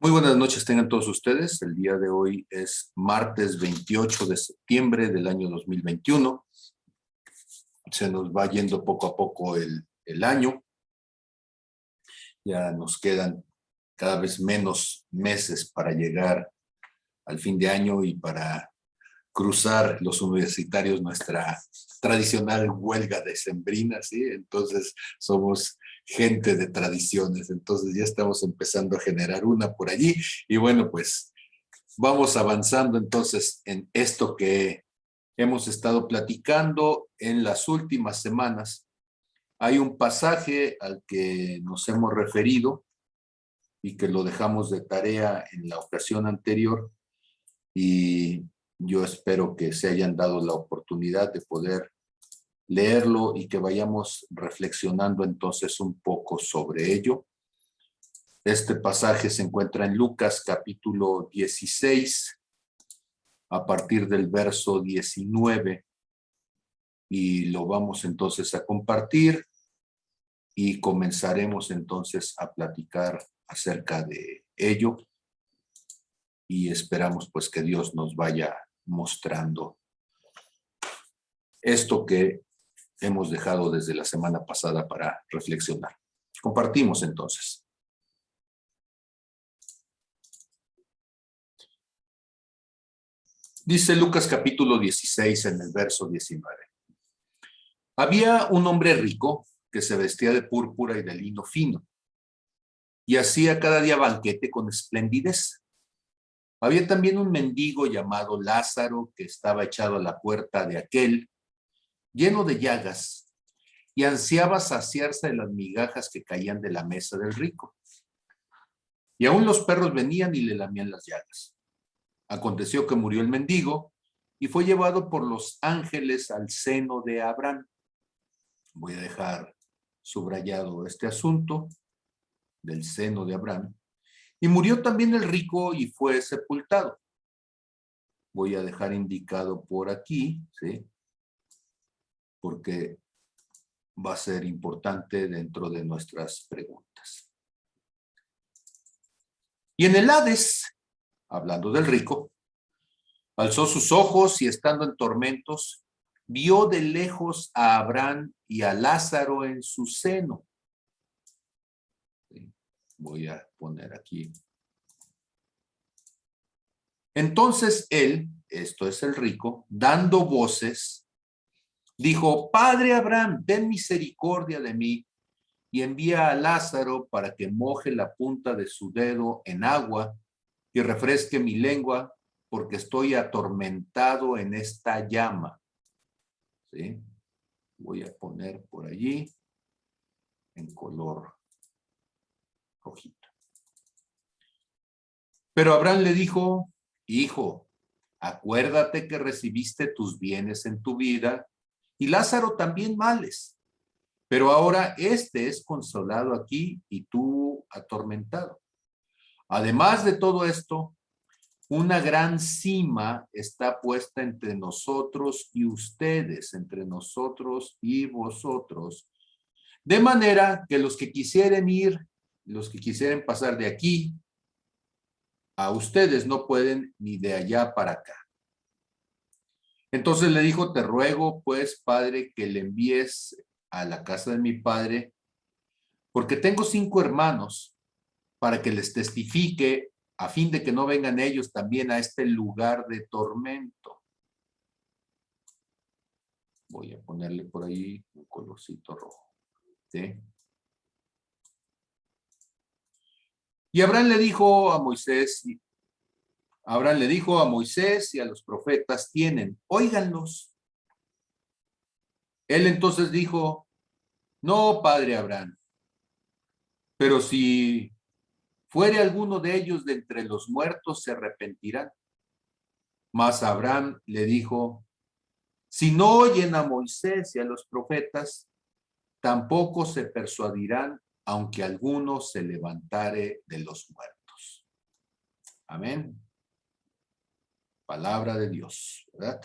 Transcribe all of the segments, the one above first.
Muy buenas noches tengan todos ustedes. El día de hoy es martes 28 de septiembre del año 2021. Se nos va yendo poco a poco el año. Ya nos quedan cada vez menos meses para llegar al fin de año y para cruzar los universitarios nuestra tradicional huelga decembrina, ¿sí? Entonces somos gente de tradiciones, entonces ya estamos empezando a generar una por allí y bueno, pues vamos avanzando entonces en esto que hemos estado platicando en las últimas semanas. Hay un pasaje al que nos hemos referido y que lo dejamos de tarea en la ocasión anterior y yo espero que se hayan dado la oportunidad de poder leerlo y que vayamos reflexionando entonces un poco sobre ello. Este pasaje se encuentra en Lucas capítulo 16, a partir del verso 19, y lo vamos entonces a compartir y comenzaremos entonces a platicar acerca de ello y esperamos pues que Dios nos vaya mostrando esto que hemos dejado desde la semana pasada para reflexionar. Compartimos entonces. Dice Lucas capítulo 16 en el verso 19. Había un hombre rico que se vestía de púrpura y de lino fino y hacía cada día banquete con esplendidez. Había también un mendigo llamado Lázaro que estaba echado a la puerta de aquel, lleno de llagas, y ansiaba saciarse de las migajas que caían de la mesa del rico. Y aún los perros venían y le lamían las llagas. Aconteció que murió el mendigo y fue llevado por los ángeles al seno de Abraham. Voy a dejar subrayado este asunto del seno de Abraham. Y murió también el rico y fue sepultado. Voy a dejar indicado por aquí, ¿sí? Porque va a ser importante dentro de nuestras preguntas. Y en el Hades, hablando del rico, alzó sus ojos y estando en tormentos, vio de lejos a Abraham y a Lázaro en su seno. Voy a poner aquí. Entonces él, esto es el rico, dando voces, dijo: Padre Abraham, ten misericordia de mí y envía a Lázaro para que moje la punta de su dedo en agua y refresque mi lengua, porque estoy atormentado en esta llama. ¿Sí? Voy a poner por allí en color rojito. Pero Abraham le dijo: Hijo, acuérdate que recibiste tus bienes en tu vida y Lázaro también males. Pero ahora este es consolado aquí y tú atormentado. Además de todo esto, una gran cima está puesta entre nosotros y ustedes, entre nosotros y vosotros. De manera que los que quisieren ir, los que quisieren pasar de aquí a ustedes no pueden ni de allá para acá. Entonces le dijo: te ruego, pues, padre, que le envíes a la casa de mi padre, porque tengo 5 hermanos, para que les testifique, a fin de que no vengan ellos también a este lugar de tormento. Voy a ponerle por ahí un colorcito rojo. ¿Sí? Y Abraham le dijo a Moisés y a los profetas: tienen, óiganlos. Él entonces dijo: no, padre Abraham, pero si fuere alguno de ellos de entre los muertos, se arrepentirán. Mas Abraham le dijo: si no oyen a Moisés y a los profetas, tampoco se persuadirán, aunque alguno se levantare de los muertos. Amén. Palabra de Dios, ¿verdad?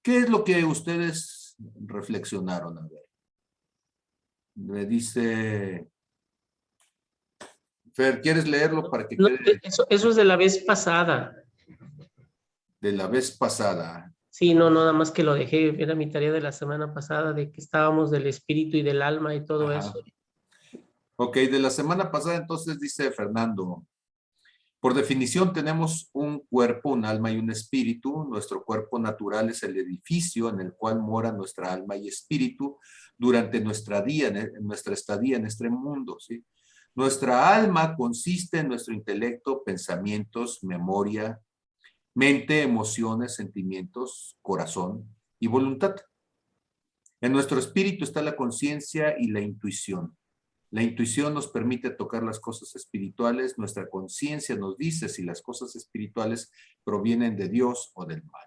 ¿Qué es lo que ustedes reflexionaron? A ver. Me dice, Fer, ¿quieres leerlo para que No, quede eso es de la vez pasada. de la vez pasada? Sí, no, nada más que lo dejé, era mi tarea de la semana pasada, de que estábamos del espíritu y del alma y todo Ajá. eso. Ok, de la semana pasada entonces dice Fernando, por definición tenemos un cuerpo, un alma y un espíritu. Nuestro cuerpo natural es el edificio en el cual mora nuestra alma y espíritu durante nuestra estadía en este mundo, ¿sí? Nuestra alma consiste en nuestro intelecto, pensamientos, memoria, mente, emociones, sentimientos, corazón y voluntad. En nuestro espíritu está la conciencia y la intuición. La intuición nos permite tocar las cosas espirituales, nuestra conciencia nos dice si las cosas espirituales provienen de Dios o del mal.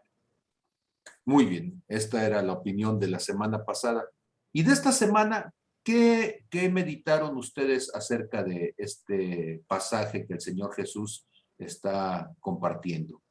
Muy bien, esta era la opinión de la semana pasada. Y de esta semana, ¿qué meditaron ustedes acerca de este pasaje que el Señor Jesús está compartiendo?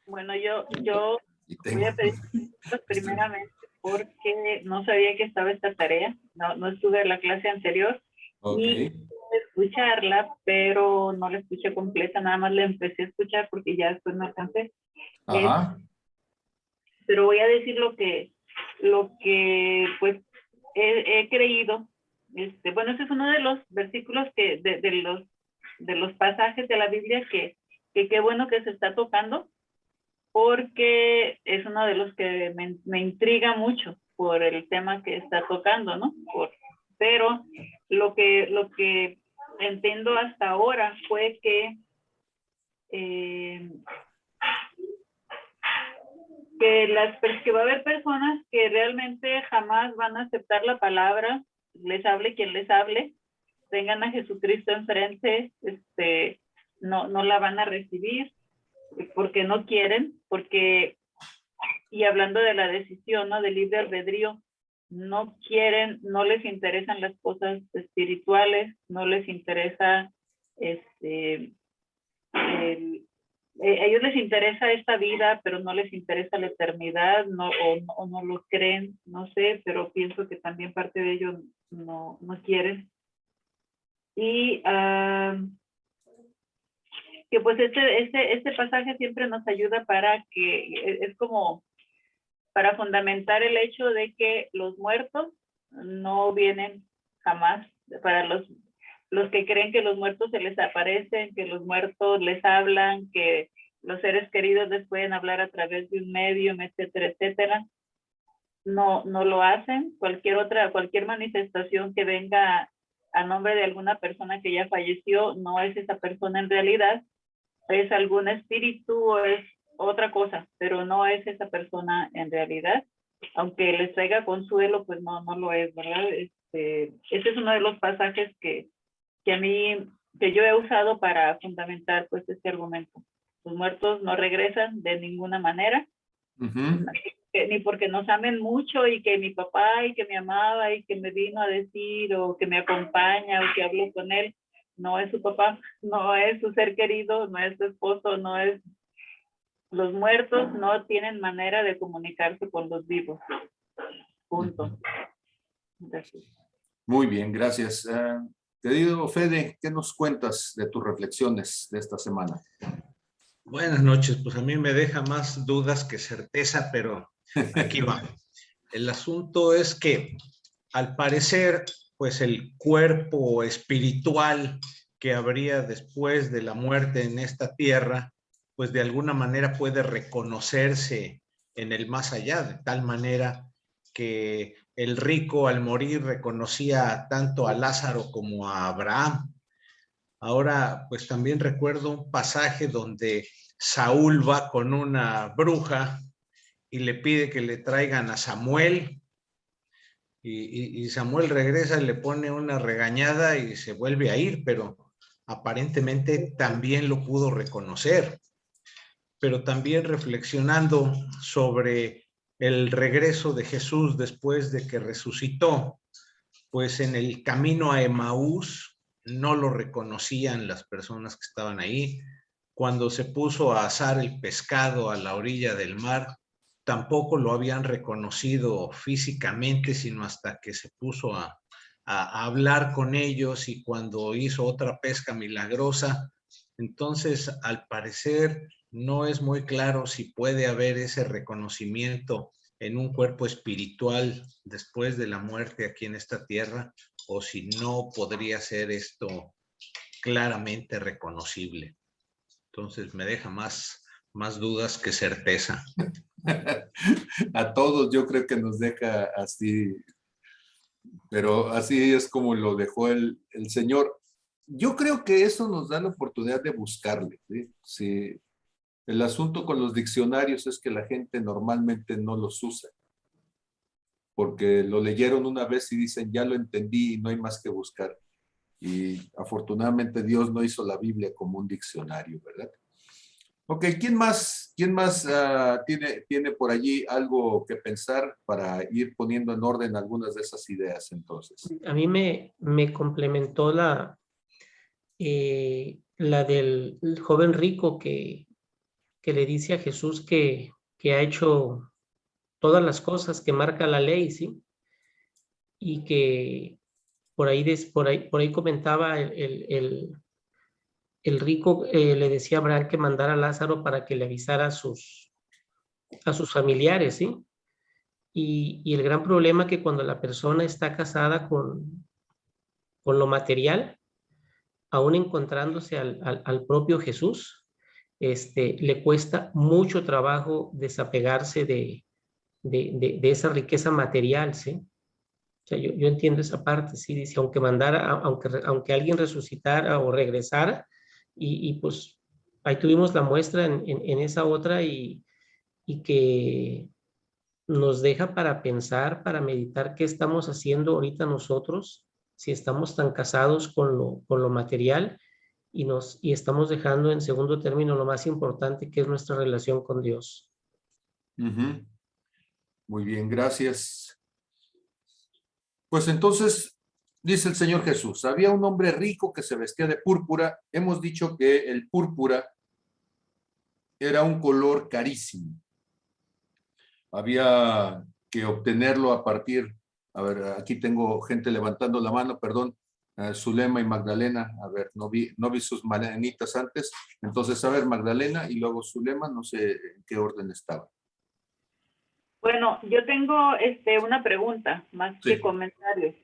Bueno, yo Y voy tengo, a pedir disculpas primeramente porque no sabía que estaba esta tarea, no estuve en la clase anterior ok, y pude escucharla, pero no la escuché completa, nada más la empecé a escuchar porque ya después no alcancé. ajá, Pero voy a decir lo que pues he creído. Bueno, este es uno de los versículos de los pasajes de la Biblia que qué bueno que se está tocando, porque es uno de los que me intriga mucho por el tema que está tocando, ¿no? Pero lo que entiendo hasta ahora fue eh, que va a haber personas que realmente jamás van a aceptar la palabra, les hable quien les hable, tengan a Jesucristo enfrente, no la van a recibir porque no quieren, y hablando de la decisión, ¿no? Del libre albedrío, no quieren, no les interesan las cosas espirituales, no les interesa, a ellos les interesa esta vida, pero no les interesa la eternidad, o no lo creen, no sé, pero pienso que también parte de ellos no quieren. Y que pues este pasaje siempre nos ayuda para que, es como para fundamentar el hecho de que los muertos no vienen jamás, para los que creen que los muertos se les aparecen, que los muertos les hablan, que los seres queridos les pueden hablar a través de un medium, etcétera, etcétera. No lo hacen. Cualquier manifestación que venga a nombre de alguna persona que ya falleció, no es esa persona en realidad, es algún espíritu o es otra cosa, pero no es esa persona en realidad. Aunque les traiga consuelo, pues no lo es, ¿verdad? Ese es uno de los pasajes que yo he usado para fundamentar pues este argumento. Los muertos no regresan de ninguna manera, uh-huh, ni porque nos amen mucho y que mi papá y que me amaba y que me vino a decir o que me acompaña o que hablo con él. No es su papá, no es su ser querido, no es su esposo, no es... Los muertos no tienen manera de comunicarse con los vivos. Punto. uh-huh. Gracias. Muy bien, gracias. Te digo, Fede, ¿qué nos cuentas de tus reflexiones de esta semana? Buenas noches, pues a mí me deja más dudas que certeza, pero aquí va. El asunto es que al parecer, pues el cuerpo espiritual que habría después de la muerte en esta tierra, pues de alguna manera puede reconocerse en el más allá, de tal manera que el rico al morir reconocía tanto a Lázaro como a Abraham. Ahora, pues también recuerdo un pasaje donde Saúl va con una bruja y le pide que le traigan a Samuel, y Samuel regresa y le pone una regañada y se vuelve a ir, pero aparentemente también lo pudo reconocer. Pero también reflexionando sobre el regreso de Jesús después de que resucitó, pues en el camino a Emaús no lo reconocían las personas que estaban ahí. Cuando se puso a asar el pescado a la orilla del mar, tampoco lo habían reconocido físicamente, sino hasta que se puso a hablar con ellos y cuando hizo otra pesca milagrosa. Entonces, al parecer, no es muy claro si puede haber ese reconocimiento en un cuerpo espiritual después de la muerte aquí en esta tierra, o si no podría ser esto claramente reconocible. Entonces me deja más dudas que certeza. A todos yo creo que nos deja así, pero así es como lo dejó el Señor. Yo creo que eso nos da la oportunidad de buscarle, ¿sí? Sí. El asunto con los diccionarios es que la gente normalmente no los usa, porque lo leyeron una vez y dicen, ya lo entendí y no hay más que buscar. Y afortunadamente Dios no hizo la Biblia como un diccionario, ¿verdad? Ok, ¿quién más tiene por allí algo que pensar para ir poniendo en orden algunas de esas ideas entonces? A mí me complementó la del joven rico que le dice a Jesús que ha hecho todas las cosas que marca la ley, ¿sí? Y que por ahí comentaba el rico, le decía a Abraham que mandara a Lázaro para que le avisara a sus familiares, ¿sí? Y el gran problema que cuando la persona está casada con lo material, aún encontrándose al propio Jesús, le cuesta mucho trabajo desapegarse de esa riqueza material, ¿sí? O sea, yo entiendo esa parte, sí, dice, aunque alguien resucitara o regresara, y pues ahí tuvimos la muestra en esa otra y que nos deja para pensar, para meditar qué estamos haciendo ahorita nosotros, si estamos tan casados con lo material y estamos dejando en segundo término lo más importante que es nuestra relación con Dios. Uh-huh. Muy bien, gracias. Pues entonces, dice el Señor Jesús, había un hombre rico que se vestía de púrpura. Hemos dicho que el púrpura era un color carísimo. Había que obtenerlo a partir, a ver, aquí tengo gente levantando la mano, perdón, Zulema y Magdalena, a ver, no vi sus manitas antes, entonces, a ver, Magdalena y luego Zulema, no sé en qué orden estaba. Bueno, yo tengo una pregunta más Sí. que comentarios.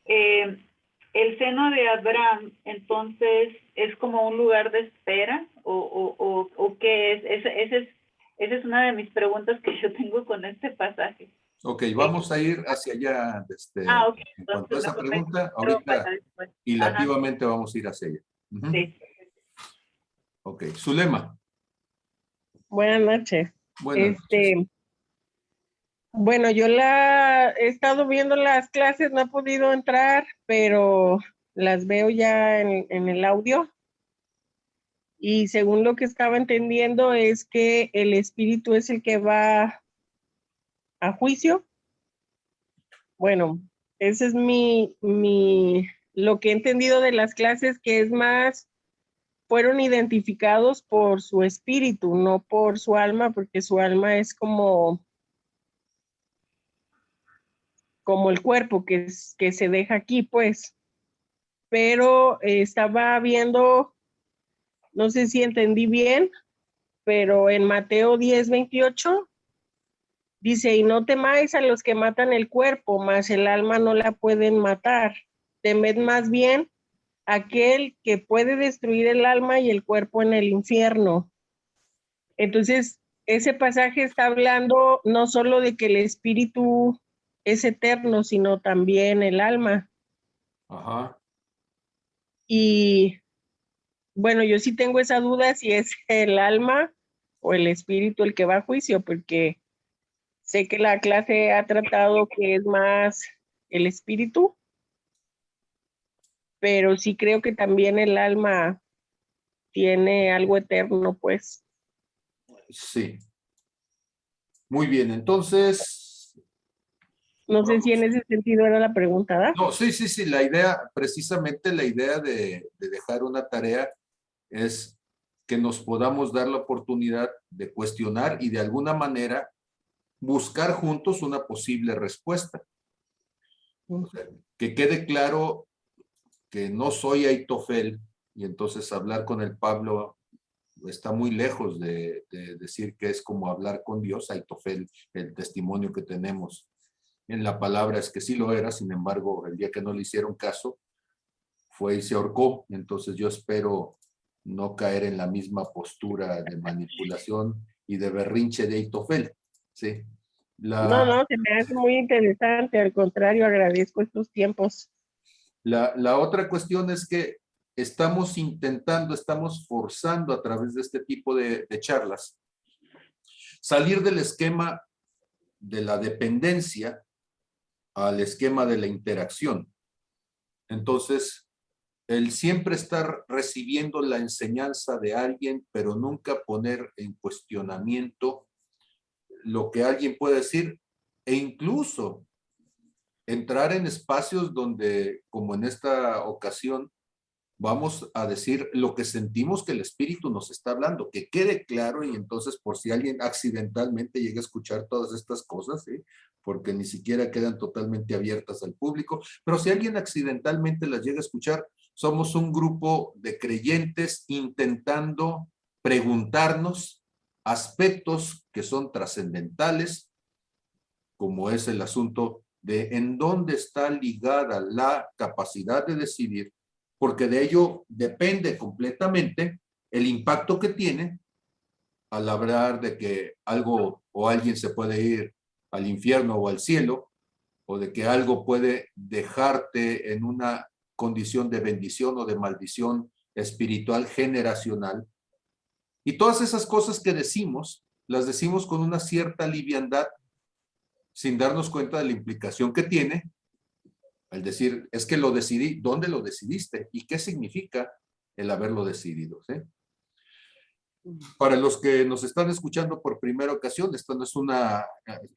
El seno de Abraham, entonces, ¿es como un lugar de espera o qué es? Esa es una de mis preguntas que yo tengo con este pasaje. Ok, vamos a ir hacia allá. Ok. En cuanto a Entonces, esa mejor pregunta, para ahorita después. hilativamente vamos a ir hacia allá. Uh-huh. Sí. Ok, Zulema. Buenas noches. Buenas noches. Bueno, yo he estado viendo las clases, no he podido entrar, pero las veo ya en el audio. Y según lo que estaba entendiendo es que el espíritu es el que va a juicio. Bueno, ese es lo que he entendido de las clases, que es más, fueron identificados por su espíritu, no por su alma, porque su alma es como el cuerpo que se deja aquí, pues. Pero estaba viendo, no sé si entendí bien, pero en Mateo 10:28 dice, y no temáis a los que matan el cuerpo, mas el alma no la pueden matar. Temed más bien aquel que puede destruir el alma y el cuerpo en el infierno. Entonces, ese pasaje está hablando no solo de que el espíritu es eterno, sino también el alma. Ajá. Y bueno, yo sí tengo esa duda si es el alma o el espíritu el que va a juicio, porque sé que la clase ha tratado que es más el espíritu. pero sí creo que también el alma tiene algo eterno, pues. Sí. Muy bien, entonces, No sé si en vamos. ese sentido era la pregunta, ¿verdad? No, sí, sí, sí, la idea, precisamente la idea de dejar una tarea es que nos podamos dar la oportunidad de cuestionar y de alguna manera buscar juntos una posible respuesta. O sea, que quede claro que no soy Aitofel y entonces hablar con el Pablo está muy lejos de decir que es como hablar con Dios. Aitofel, el testimonio que tenemos en la palabra es que sí lo era, sin embargo, el día que no le hicieron caso, fue y se ahorcó. Entonces yo espero no caer en la misma postura de manipulación y de berrinche de Aitofel. ¿Sí? No, se me hace muy interesante, al contrario, agradezco estos tiempos. La otra cuestión es que estamos intentando, estamos forzando a través de este tipo de charlas, salir del esquema de la dependencia al esquema de la interacción. Entonces, el siempre estar recibiendo la enseñanza de alguien, pero nunca poner en cuestionamiento lo que alguien puede decir, e incluso entrar en espacios donde, como en esta ocasión, vamos a decir lo que sentimos que el Espíritu nos está hablando, que quede claro, y entonces por si alguien accidentalmente llega a escuchar todas estas cosas, ¿sí? Porque ni siquiera quedan totalmente abiertas al público, pero si alguien accidentalmente las llega a escuchar, somos un grupo de creyentes intentando preguntarnos aspectos que son trascendentales, como es el asunto de en dónde está ligada la capacidad de decidir, porque de ello depende completamente el impacto que tiene al hablar de que algo o alguien se puede ir al infierno o al cielo, o de que algo puede dejarte en una condición de bendición o de maldición espiritual generacional. Y todas esas cosas que decimos, las decimos con una cierta liviandad, sin darnos cuenta de la implicación que tiene al decir, es que lo decidí. ¿Dónde lo decidiste? ¿Y qué significa el haberlo decidido? ¿Sí? Para los que nos están escuchando por primera ocasión, esta no es una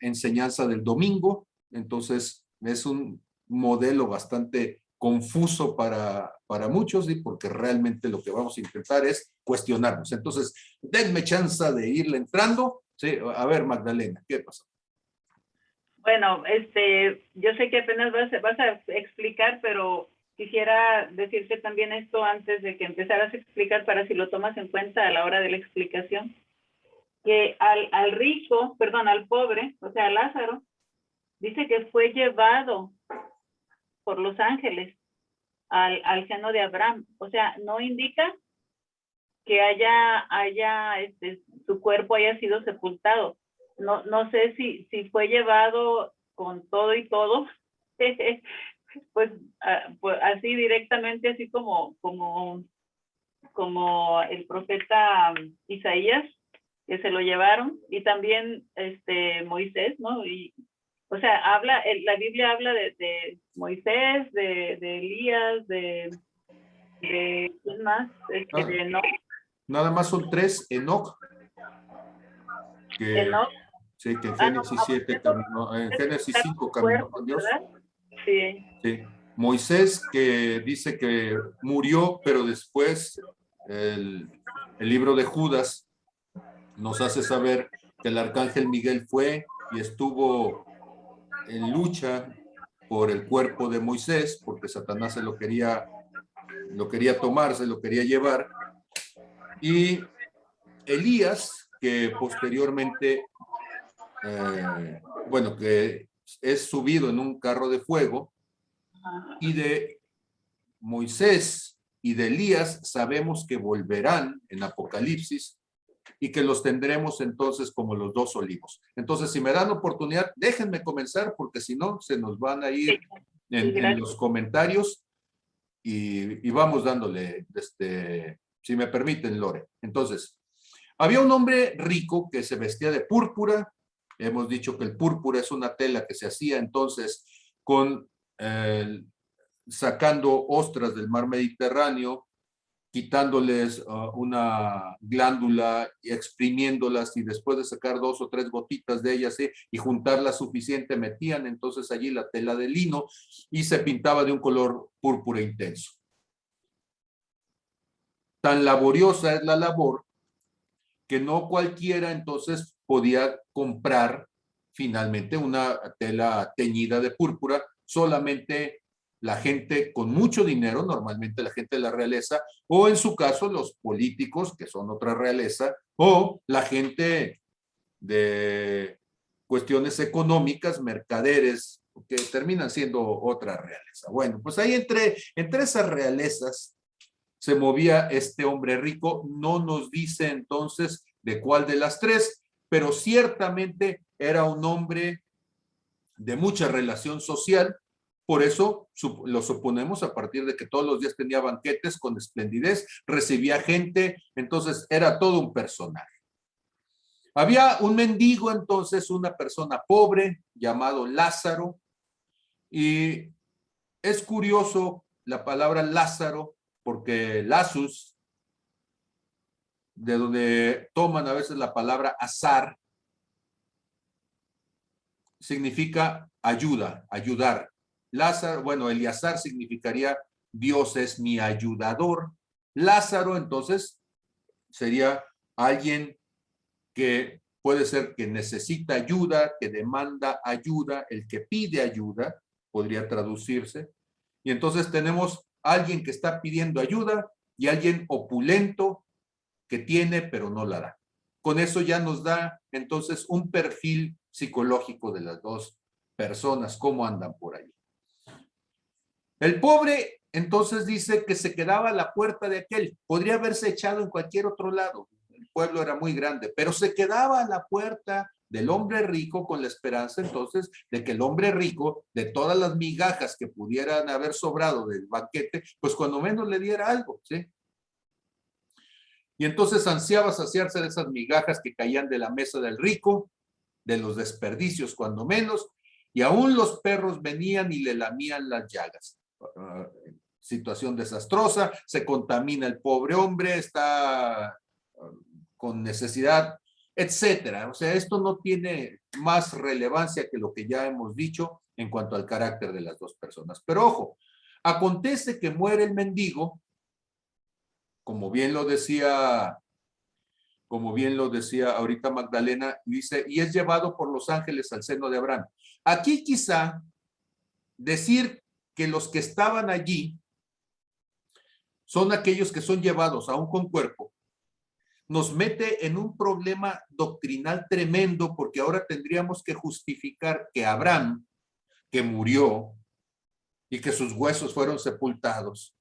enseñanza del domingo, entonces es un modelo bastante confuso para muchos, ¿sí? Porque realmente lo que vamos a intentar es cuestionarnos. Entonces, denme chance de irle entrando. ¿Sí? A ver, Magdalena, ¿qué pasó? Bueno, yo sé que apenas vas a explicar, pero quisiera decirte también esto antes de que empezaras a explicar para si lo tomas en cuenta a la hora de la explicación, que al rico, perdón, al pobre, o sea, a Lázaro, dice que fue llevado por los ángeles al seno de Abraham. O sea, no indica que su cuerpo haya sido sepultado. No sé si fue llevado con todo y todo, pues así directamente, así como el profeta Isaías, que se lo llevaron, y también Moisés, ¿no? Y, o sea, la Biblia habla de Moisés, de Elías, ¿quién más? De Enoch. Nada más son 3, Enoc, que, Enoch. sí, que en No, Génesis 7 caminó, en Génesis 5 caminó con Dios. ¿verdad? Sí. Sí. Moisés, que dice que murió, pero después el libro de Judas nos hace saber que el arcángel Miguel fue y estuvo en lucha por el cuerpo de Moisés, porque Satanás se lo quería tomar, se lo quería llevar. Y Elías, que posteriormente, bueno, que es subido en un carro de fuego, y de Moisés y de Elías sabemos que volverán en Apocalipsis y que los tendremos entonces como los 2 olivos. Entonces, si me dan oportunidad, déjenme comenzar, porque si no, se nos van a ir en los comentarios y vamos dándole, si me permiten, Lore. Entonces, había un hombre rico que se vestía de púrpura. Hemos dicho que el púrpura es una tela que se hacía entonces con sacando ostras del mar Mediterráneo, quitándoles una glándula y exprimiéndolas, y después de sacar 2 o 3 gotitas de ellas y juntarlas suficiente, metían entonces allí la tela de lino y se pintaba de un color púrpura intenso. Tan laboriosa es la labor que no cualquiera entonces podía comprar finalmente una tela teñida de púrpura, solamente la gente con mucho dinero, normalmente la gente de la realeza, o en su caso los políticos, que son otra realeza, o la gente de cuestiones económicas, mercaderes, que terminan siendo otra realeza. Bueno, pues ahí entre esas realezas se movía este hombre rico. No nos dice entonces de cuál de las 3, pero ciertamente era un hombre de mucha relación social. Por eso lo suponemos a partir de que todos los días tenía banquetes con esplendidez, recibía gente, entonces era todo un personaje. Había un mendigo entonces, una persona pobre llamado Lázaro, y es curioso la palabra Lázaro porque Lazus, de donde toman a veces la palabra azar, significa ayuda, ayudar. Lázaro, bueno, Eleazar significaría Dios es mi ayudador. Lázaro, entonces, sería alguien que puede ser que necesita ayuda, que demanda ayuda, el que pide ayuda, podría traducirse. Y entonces tenemos alguien que está pidiendo ayuda y alguien opulento que tiene pero no la da. Con eso ya nos da entonces un perfil psicológico de las dos personas, cómo andan por ahí. El pobre entonces dice que se quedaba a la puerta de aquel, podría haberse echado en cualquier otro lado, el pueblo era muy grande, pero se quedaba a la puerta del hombre rico con la esperanza entonces de que el hombre rico, de todas las migajas que pudieran haber sobrado del banquete, pues cuando menos le diera algo, ¿sí? Y entonces ansiaba saciarse de esas migajas que caían de la mesa del rico, de los desperdicios cuando menos, y aún los perros venían y le lamían las llagas. Situación desastrosa, se contamina el pobre hombre, está con necesidad, etcétera. O sea, esto no tiene más relevancia que lo que ya hemos dicho en cuanto al carácter de las dos personas. Pero ojo, acontece que muere el mendigo, como bien lo decía ahorita Magdalena, dice, y es llevado por los ángeles al seno de Abraham. Aquí quizá decir que los que estaban allí son aquellos que son llevados aún con cuerpo, nos mete en un problema doctrinal tremendo, porque ahora tendríamos que justificar que Abraham, que murió y que sus huesos fueron sepultados,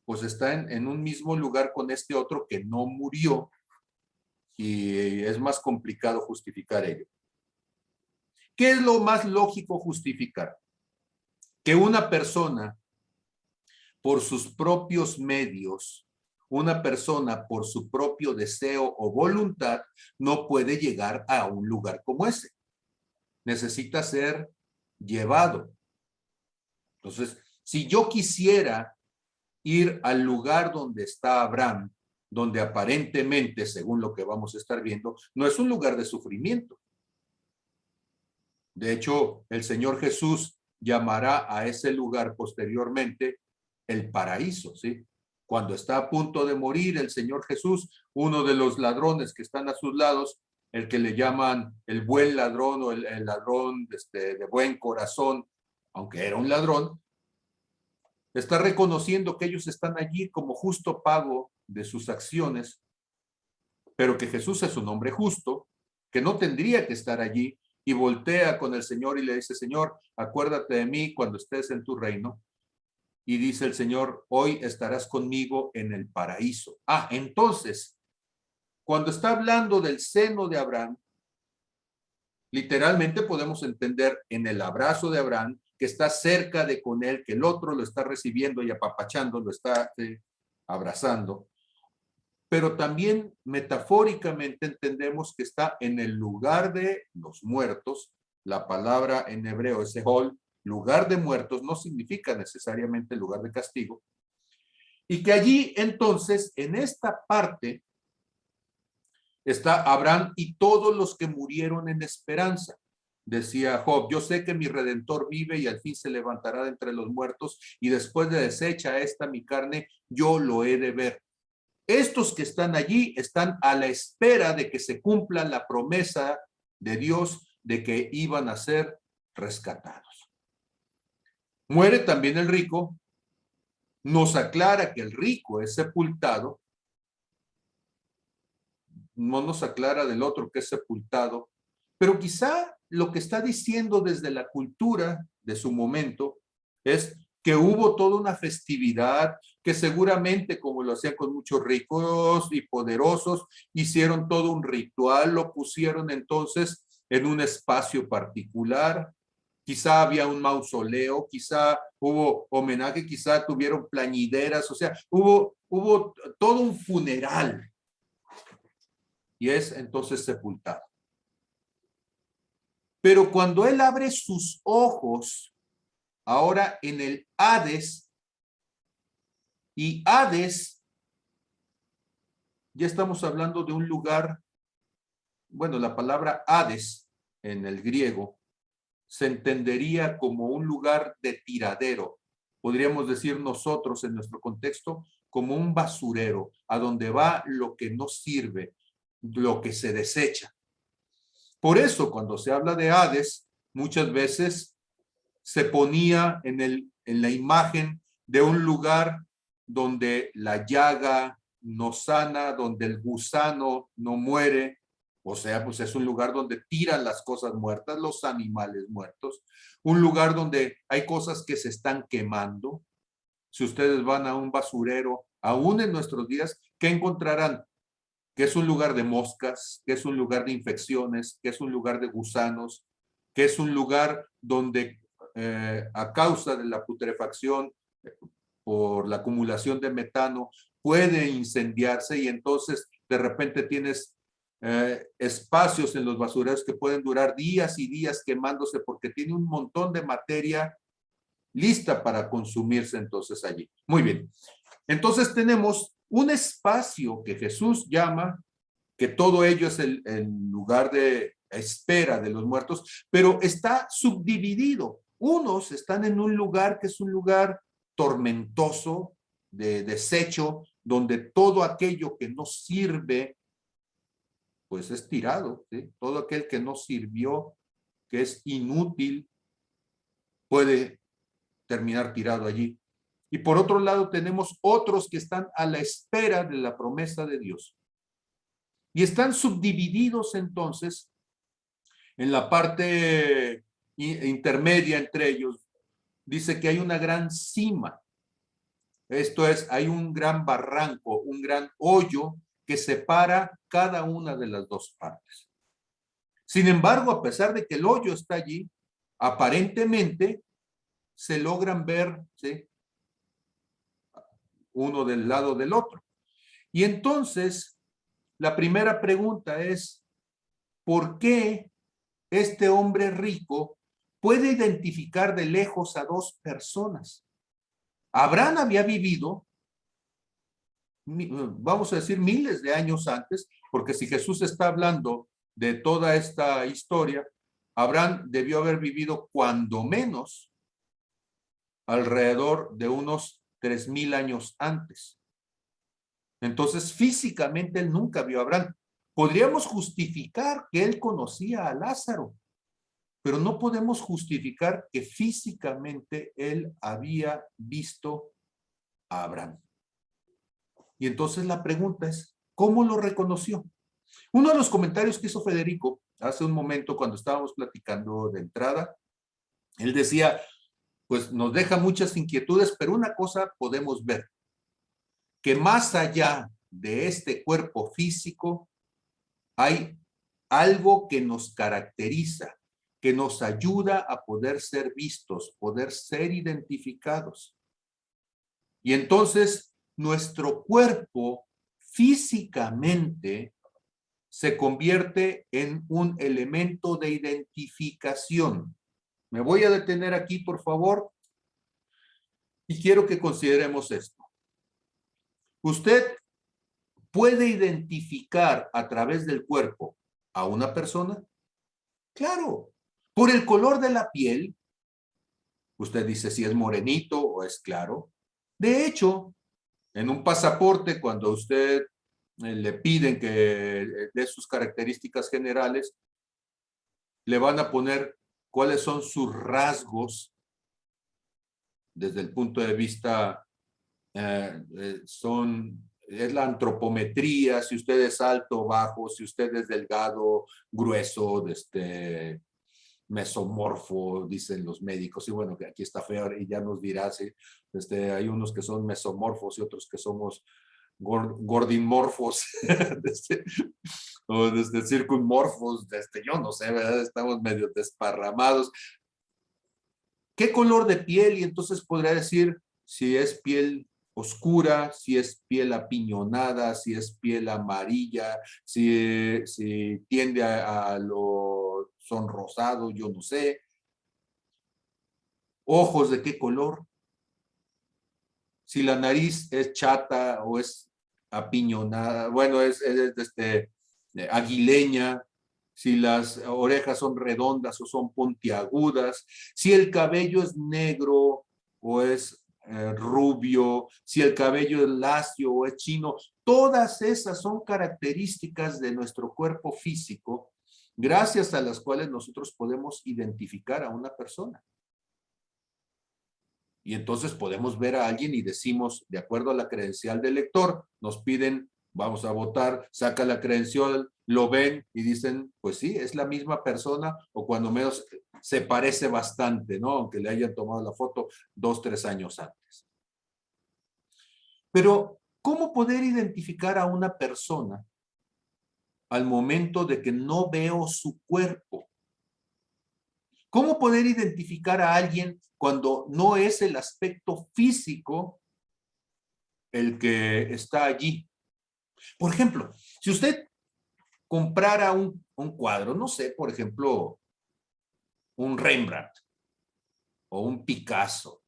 pues está en un mismo lugar con este otro que no murió, y es más complicado justificar ello. ¿Qué es lo más lógico justificar? Que una persona, por sus propios medios, una persona por su propio deseo o voluntad, no puede llegar a un lugar como ese. Necesita ser llevado. Entonces, si yo quisiera ir al lugar donde está Abraham, donde aparentemente, según lo que vamos a estar viendo, no es un lugar de sufrimiento. De hecho, el Señor Jesús llamará a ese lugar posteriormente el paraíso, ¿sí? Cuando está a punto de morir el Señor Jesús, uno de los ladrones que están a sus lados, el que le llaman el buen ladrón o el ladrón de buen corazón, aunque era un ladrón, está reconociendo que ellos están allí como justo pago de sus acciones, pero que Jesús es un hombre justo, que no tendría que estar allí, y voltea con el Señor y le dice, Señor, acuérdate de mí cuando estés en tu reino. Y dice el Señor, hoy estarás conmigo en el paraíso. Entonces, cuando está hablando del seno de Abraham, literalmente podemos entender en el abrazo de Abraham, que está cerca de con él, que el otro lo está recibiendo y apapachando, lo está abrazando. Pero también metafóricamente entendemos que está en el lugar de los muertos. La palabra en hebreo es Sehol, lugar de muertos no significa necesariamente lugar de castigo, y que allí entonces, en esta parte, está Abraham y todos los que murieron en esperanza. Decía Job, yo sé que mi Redentor vive y al fin se levantará de entre los muertos, y después de deshecha esta mi carne, yo lo he de ver. Estos que están allí están a la espera de que se cumpla la promesa de Dios de que iban a ser rescatados. Muere también el rico. Nos aclara que el rico es sepultado. No nos aclara del otro que es sepultado, pero quizá lo que está diciendo desde la cultura de su momento es que hubo toda una festividad, que seguramente, como lo hacían con muchos ricos y poderosos, hicieron todo un ritual, lo pusieron entonces en un espacio particular. Quizá había un mausoleo, quizá hubo homenaje, quizá tuvieron plañideras, o sea, hubo todo un funeral. Y es entonces sepultado. Pero cuando él abre sus ojos, ahora en el Hades, y Hades, ya estamos hablando de un lugar, bueno, la palabra Hades en el griego se entendería como un lugar de tiradero. Podríamos decir nosotros en nuestro contexto como un basurero, a donde va lo que no sirve, lo que se desecha. Por eso, cuando se habla de Hades, muchas veces se ponía en la imagen de un lugar donde la llaga no sana, donde el gusano no muere. O sea, pues es un lugar donde tiran las cosas muertas, los animales muertos. Un lugar donde hay cosas que se están quemando. Si ustedes van a un basurero, aún en nuestros días, ¿qué encontrarán? Que es un lugar de moscas, que es un lugar de infecciones, que es un lugar de gusanos, que es un lugar donde a causa de la putrefacción por la acumulación de metano puede incendiarse, y entonces de repente tienes espacios en los basureros que pueden durar días y días quemándose porque tiene un montón de materia lista para consumirse entonces allí. Muy bien. Entonces tenemos un espacio que Jesús llama, que todo ello es el lugar de espera de los muertos, pero está subdividido. Unos están en un lugar que es un lugar tormentoso, de desecho, donde todo aquello que no sirve, pues es tirado, ¿sí? Todo aquel que no sirvió, que es inútil, puede terminar tirado allí. Y por otro lado tenemos otros que están a la espera de la promesa de Dios. Y están subdivididos entonces en la parte intermedia entre ellos. Dice que hay una gran cima. Esto es, hay un gran barranco, un gran hoyo que separa cada una de las dos partes. Sin embargo, a pesar de que el hoyo está allí, aparentemente se logran ver, ¿sí?, uno del lado del otro. Y entonces, la primera pregunta es, ¿por qué este hombre rico puede identificar de lejos a dos personas? Abraham había vivido, vamos a decir, miles de años antes, porque si Jesús está hablando de toda esta historia, Abraham debió haber vivido cuando menos alrededor de unos 3000 años antes. Entonces, físicamente él nunca vio a Abraham. Podríamos justificar que él conocía a Lázaro, pero no podemos justificar que físicamente él había visto a Abraham. Y entonces la pregunta es, ¿cómo lo reconoció? Uno de los comentarios que hizo Federico hace un momento cuando estábamos platicando de entrada, él decía, pues nos deja muchas inquietudes, pero una cosa podemos ver, que más allá de este cuerpo físico hay algo que nos caracteriza, que nos ayuda a poder ser vistos, poder ser identificados. Y entonces nuestro cuerpo físicamente se convierte en un elemento de identificación. Me voy a detener aquí, por favor, y quiero que consideremos esto. Usted puede identificar a través del cuerpo a una persona. Claro, por el color de la piel. Usted dice si es morenito o es claro. De hecho, en un pasaporte, cuando usted le piden que dé sus características generales, le van a poner cuáles son sus rasgos desde el punto de vista, es la antropometría, si usted es alto o bajo, si usted es delgado, grueso, mesomorfo, dicen los médicos, y bueno, que aquí está feo y ya nos dirá, ¿sí? Hay unos que son mesomorfos y otros que somos gordinmorfos, o circunmorfos, yo no sé, ¿verdad? Estamos medio desparramados. ¿Qué color de piel? Y entonces podría decir si es piel oscura, si es piel apiñonada, si es piel amarilla, si tiende a lo sonrosado, yo no sé. Ojos de qué color. Si la nariz es chata o es apiñonada, bueno, es aguileña. Si las orejas son redondas o son puntiagudas, si el cabello es negro o es rubio, si el cabello es lacio o es chino, todas esas son características de nuestro cuerpo físico, gracias a las cuales nosotros podemos identificar a una persona. Y entonces podemos ver a alguien y decimos, de acuerdo a la credencial del lector, nos piden, vamos a votar, saca la credencial, lo ven y dicen, pues sí, es la misma persona, o cuando menos se parece bastante, ¿no? Aunque le hayan tomado la foto 2, 3 años antes. Pero, ¿cómo poder identificar a una persona al momento de que no veo su cuerpo? ¿Cómo poder identificar a alguien cuando no es el aspecto físico el que está allí? Por ejemplo, si usted comprara un cuadro, no sé, por ejemplo, un Rembrandt o un Picasso.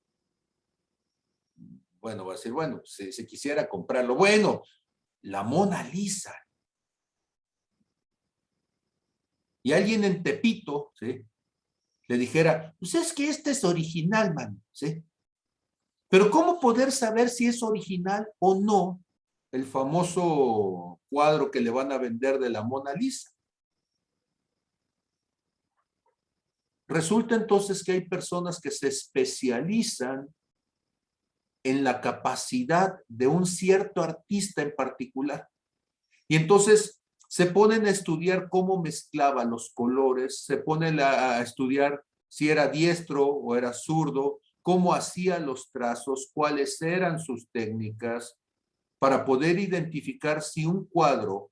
Bueno, va a decir, bueno, si quisiera comprarlo, bueno, la Mona Lisa. Y alguien en Tepito, ¿sí?, le dijera, pues es que este es original, man, ¿sí? Pero ¿cómo poder saber si es original o no el famoso cuadro que le van a vender de la Mona Lisa? Resulta entonces que hay personas que se especializan en la capacidad de un cierto artista en particular. Y entonces se ponen a estudiar cómo mezclaba los colores, se ponen a estudiar si era diestro o era zurdo, cómo hacía los trazos, cuáles eran sus técnicas, para poder identificar si un cuadro,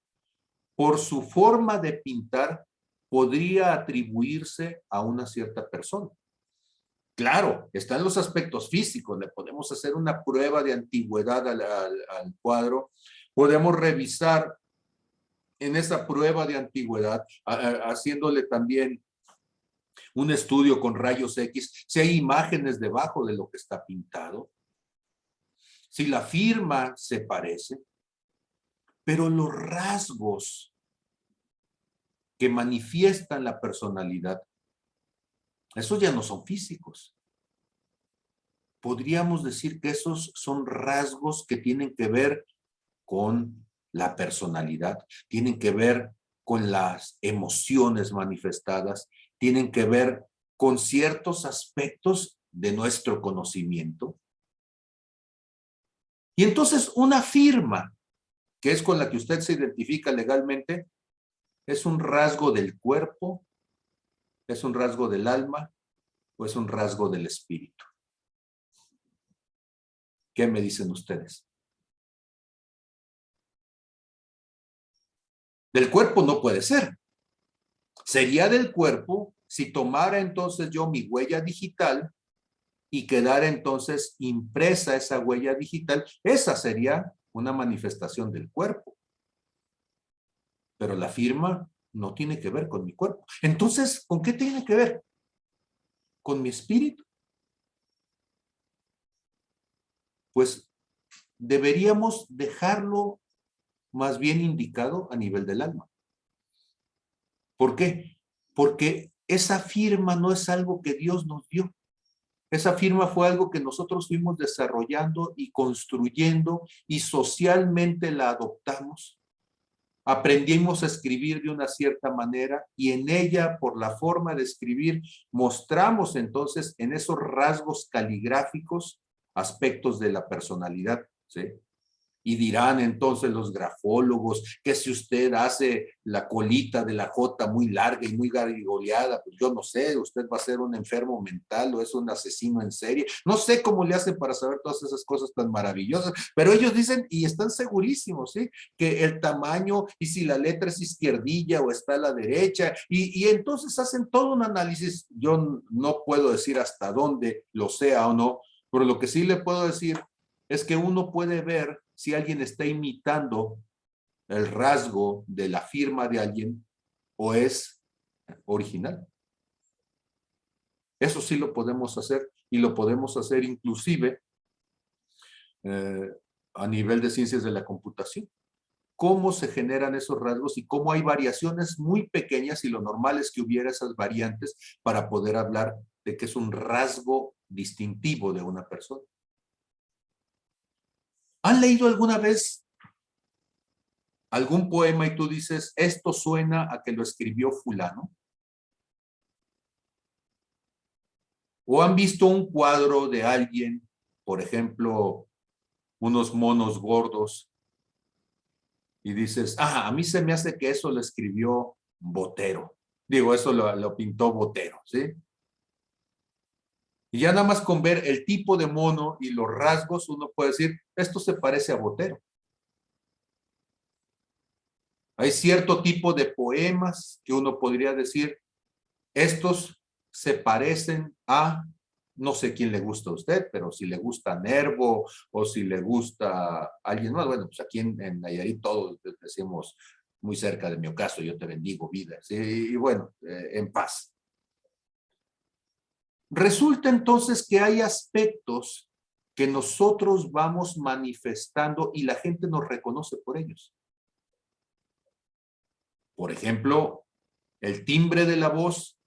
por su forma de pintar, podría atribuirse a una cierta persona. Claro, están los aspectos físicos, le podemos hacer una prueba de antigüedad al cuadro, podemos revisar en esa prueba de antigüedad, haciéndole también un estudio con rayos X, si hay imágenes debajo de lo que está pintado, si la firma se parece, pero los rasgos que manifiestan la personalidad, esos ya no son físicos. Podríamos decir que esos son rasgos que tienen que ver con la personalidad, tienen que ver con las emociones manifestadas, tienen que ver con ciertos aspectos de nuestro conocimiento. Y entonces una firma, que es con la que usted se identifica legalmente, ¿es un rasgo del cuerpo? ¿Es un rasgo del alma? ¿O es un rasgo del espíritu? ¿Qué me dicen ustedes? Del cuerpo no puede ser. Sería del cuerpo si tomara entonces yo mi huella digital y quedara entonces impresa esa huella digital. Esa sería una manifestación del cuerpo. Pero la firma no tiene que ver con mi cuerpo. Entonces, ¿con qué tiene que ver? con mi espíritu? Pues deberíamos dejarlo más bien indicado a nivel del alma. ¿Por qué? Porque esa firma no es algo que Dios nos dio. Esa firma fue algo que nosotros fuimos desarrollando y construyendo y socialmente la adoptamos. Aprendimos a escribir de una cierta manera y en ella, por la forma de escribir, mostramos entonces en esos rasgos caligráficos aspectos de la personalidad, ¿sí? Y dirán entonces los grafólogos que si usted hace la colita de la J muy larga y muy garigoleada, pues yo no sé, usted va a ser un enfermo mental o es un asesino en serie. No sé cómo le hacen para saber todas esas cosas tan maravillosas, pero ellos dicen y están segurísimos, ¿sí? Que el tamaño y si la letra es izquierdilla o está a la derecha y entonces hacen todo un análisis. Yo no puedo decir hasta dónde lo sea o no, pero lo que sí le puedo decir es que uno puede ver si alguien está imitando el rasgo de la firma de alguien o es original. Eso sí lo podemos hacer y lo podemos hacer inclusive a nivel de ciencias de la computación. Cómo se generan esos rasgos y cómo hay variaciones muy pequeñas y lo normal es que hubiera esas variantes para poder hablar de que es un rasgo distintivo de una persona. ¿Han leído alguna vez algún poema y tú dices, esto suena a que lo escribió fulano? ¿O han visto un cuadro de alguien, por ejemplo, unos monos gordos, y dices, a mí se me hace que eso lo escribió Botero? Digo, eso lo pintó Botero, ¿sí? Y ya nada más con ver el tipo de mono y los rasgos, uno puede decir, esto se parece a Botero. Hay cierto tipo de poemas que uno podría decir, estos se parecen a, no sé quién le gusta a usted, pero si le gusta Nervo o si le gusta alguien más, bueno, pues aquí en Nayarit todos decimos muy cerca de mi ocaso, yo te bendigo vida, ¿sí? Y bueno, en paz. Resulta entonces que hay aspectos que nosotros vamos manifestando y la gente nos reconoce por ellos. Por ejemplo, el timbre de la voz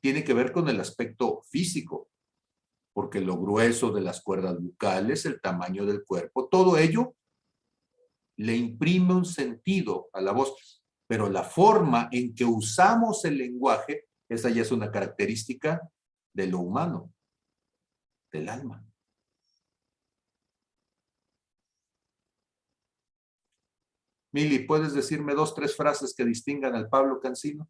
tiene que ver con el aspecto físico, porque lo grueso de las cuerdas bucales, el tamaño del cuerpo, todo ello le imprime un sentido a la voz, pero la forma en que usamos el lenguaje, esa ya es una característica de lo humano, del alma. Mili, ¿puedes decirme 2, 3 frases que distingan al Pablo Cancino?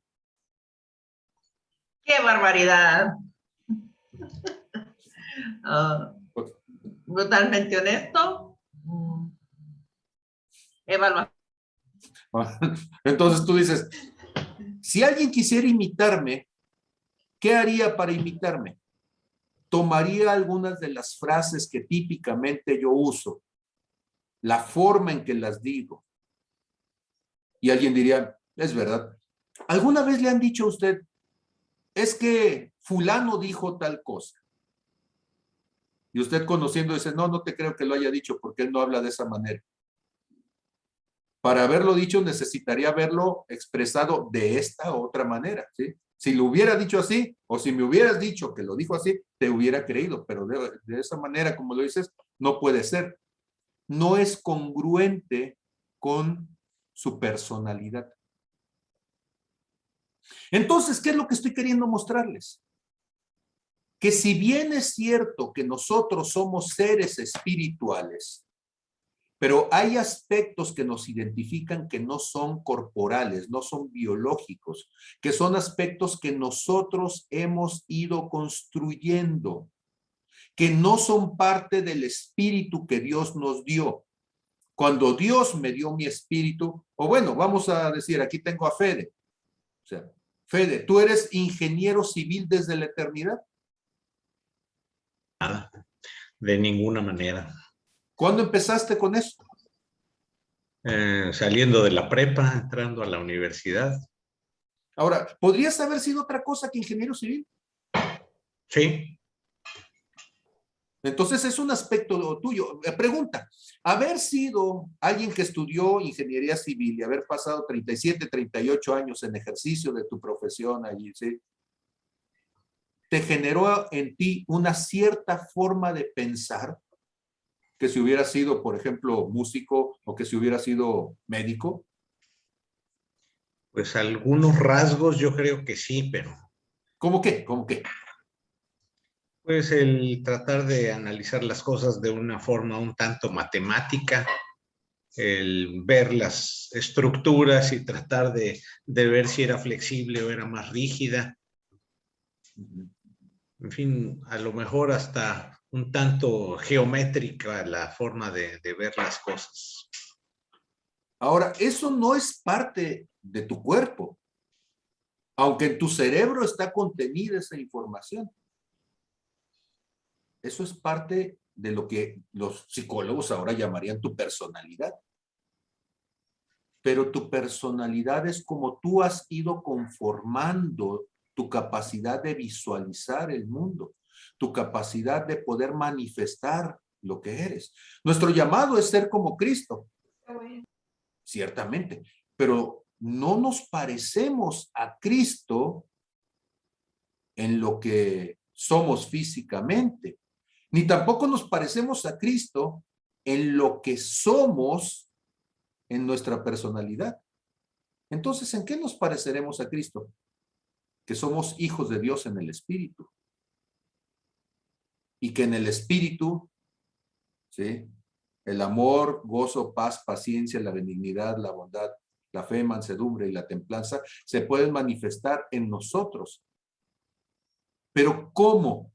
¡Qué barbaridad! Brutalmente honesto. Evaluación. Entonces tú dices, si alguien quisiera imitarme, ¿qué haría para imitarme? Tomaría algunas de las frases que típicamente yo uso, la forma en que las digo. Y alguien diría, es verdad. ¿Alguna vez le han dicho a usted, es que fulano dijo tal cosa? Y usted conociendo dice, no, no te creo que lo haya dicho porque él no habla de esa manera. Para haberlo dicho necesitaría haberlo expresado de esta otra manera, ¿sí? Si lo hubiera dicho así, o si me hubieras dicho que lo dijo así, te hubiera creído, pero de esa manera, como lo dices, no puede ser. No es congruente con su personalidad. Entonces, ¿qué es lo que estoy queriendo mostrarles? Que si bien es cierto que nosotros somos seres espirituales, pero hay aspectos que nos identifican que no son corporales, no son biológicos, que son aspectos que nosotros hemos ido construyendo, que no son parte del espíritu que Dios nos dio. Cuando Dios me dio mi espíritu, o bueno, vamos a decir, aquí tengo a Fede. O sea, Fede, ¿tú eres ingeniero civil desde la eternidad? Nada, de ninguna manera. ¿Cuándo empezaste con eso? Saliendo de la prepa, entrando a la universidad. Ahora, ¿podrías haber sido otra cosa que ingeniero civil? Sí. Entonces es un aspecto tuyo. Pregunta, haber sido alguien que estudió ingeniería civil y haber pasado 37, 38 años en ejercicio de tu profesión allí, ¿sí? ¿Te generó en ti una cierta forma de pensar que si hubiera sido, por ejemplo, músico o que si hubiera sido médico? Pues algunos rasgos yo creo que sí, pero ¿Cómo qué? ¿Cómo qué? pues el tratar de analizar las cosas de una forma un tanto matemática, el ver las estructuras y tratar de ver si era flexible o era más rígida. En fin, a lo mejor hasta un tanto geométrica la forma de ver las cosas. Ahora, eso no es parte de tu cuerpo, aunque en tu cerebro está contenida esa información. Eso es parte de lo que los psicólogos ahora llamarían tu personalidad. Pero tu personalidad es como tú has ido conformando tu capacidad de visualizar el mundo, tu capacidad de poder manifestar lo que eres. Nuestro llamado es ser como Cristo, ciertamente, pero no nos parecemos a Cristo en lo que somos físicamente, ni tampoco nos parecemos a Cristo en lo que somos en nuestra personalidad. Entonces, ¿en qué nos pareceremos a Cristo? Que somos hijos de Dios en el Espíritu. Y que en el Espíritu, ¿sí? El amor, gozo, paz, paciencia, la benignidad, la bondad, la fe, mansedumbre y la templanza se pueden manifestar en nosotros. Pero ¿cómo?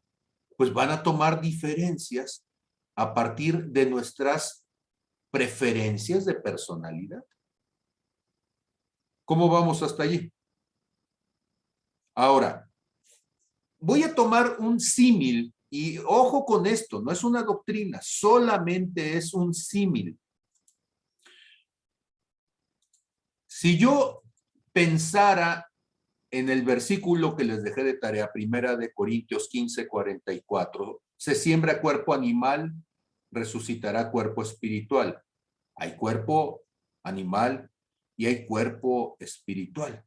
Pues van a tomar diferencias a partir de nuestras preferencias de personalidad. ¿Cómo vamos hasta allí? Ahora, voy a tomar un símil y ojo con esto, no es una doctrina, solamente es un símil. Si yo pensara en el versículo que les dejé de tarea, 1 Corintios 15:44, se siembra cuerpo animal, resucitará cuerpo espiritual. Hay cuerpo animal y hay cuerpo espiritual.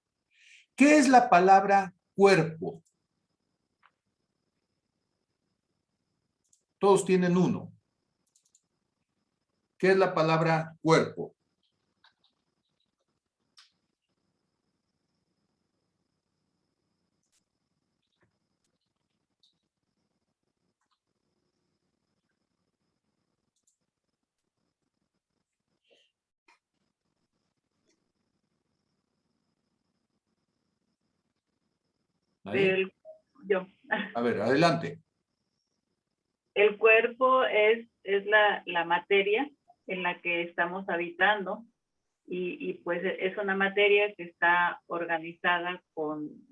¿Qué es la palabra cuerpo? Todos tienen uno. ¿Qué es la palabra cuerpo? El, yo. A ver, adelante. El cuerpo es la materia en la que estamos habitando y pues es una materia que está organizada con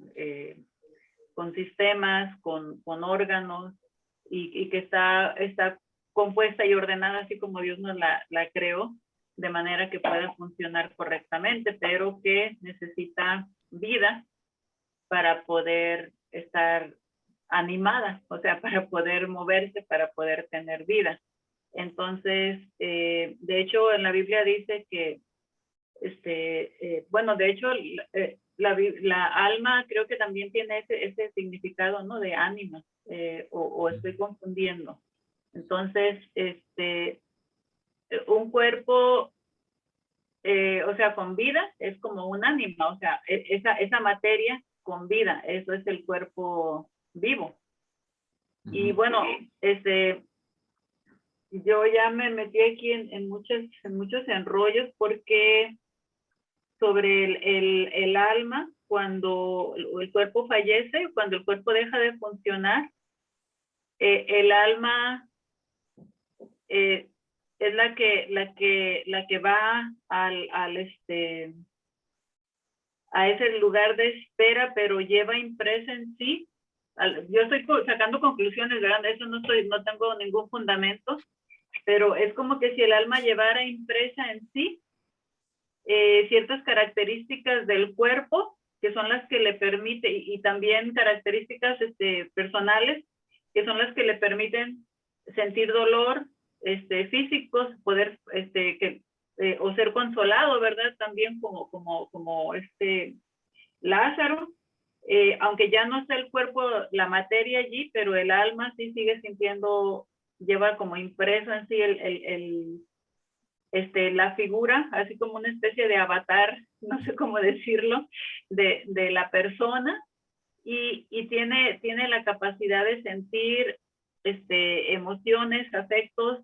sistemas, con órganos y que está compuesta y ordenada así como Dios nos la creó, de manera que pueda funcionar correctamente, pero que necesita vida para poder estar animada, o sea, para poder moverse, para poder tener vida. Entonces, de hecho, en la Biblia dice que, bueno, de hecho, la alma creo que también tiene ese significado, ¿no? De ánima, o estoy confundiendo. Entonces, un cuerpo, o sea, con vida es como un ánima, o sea, esa materia con vida, eso es el cuerpo vivo. Y bueno, yo ya me metí aquí en muchos enrollos porque sobre el alma, cuando el cuerpo fallece, cuando el cuerpo deja de funcionar, el alma es la que va a ese lugar de espera, pero lleva impresa en sí. Yo estoy sacando conclusiones, ¿verdad? Eso no tengo ningún fundamento, pero es como que si el alma llevara impresa en sí ciertas características del cuerpo que son las que le permiten, y también características personales, que son las que le permiten sentir dolor físicos, poder, o ser consolado, ¿verdad? También como Lázaro, aunque ya no está el cuerpo, la materia allí, pero el alma sí sigue sintiendo, lleva como impreso en sí la figura, así como una especie de avatar, no sé cómo decirlo, de la persona, y tiene la capacidad de sentir emociones, afectos,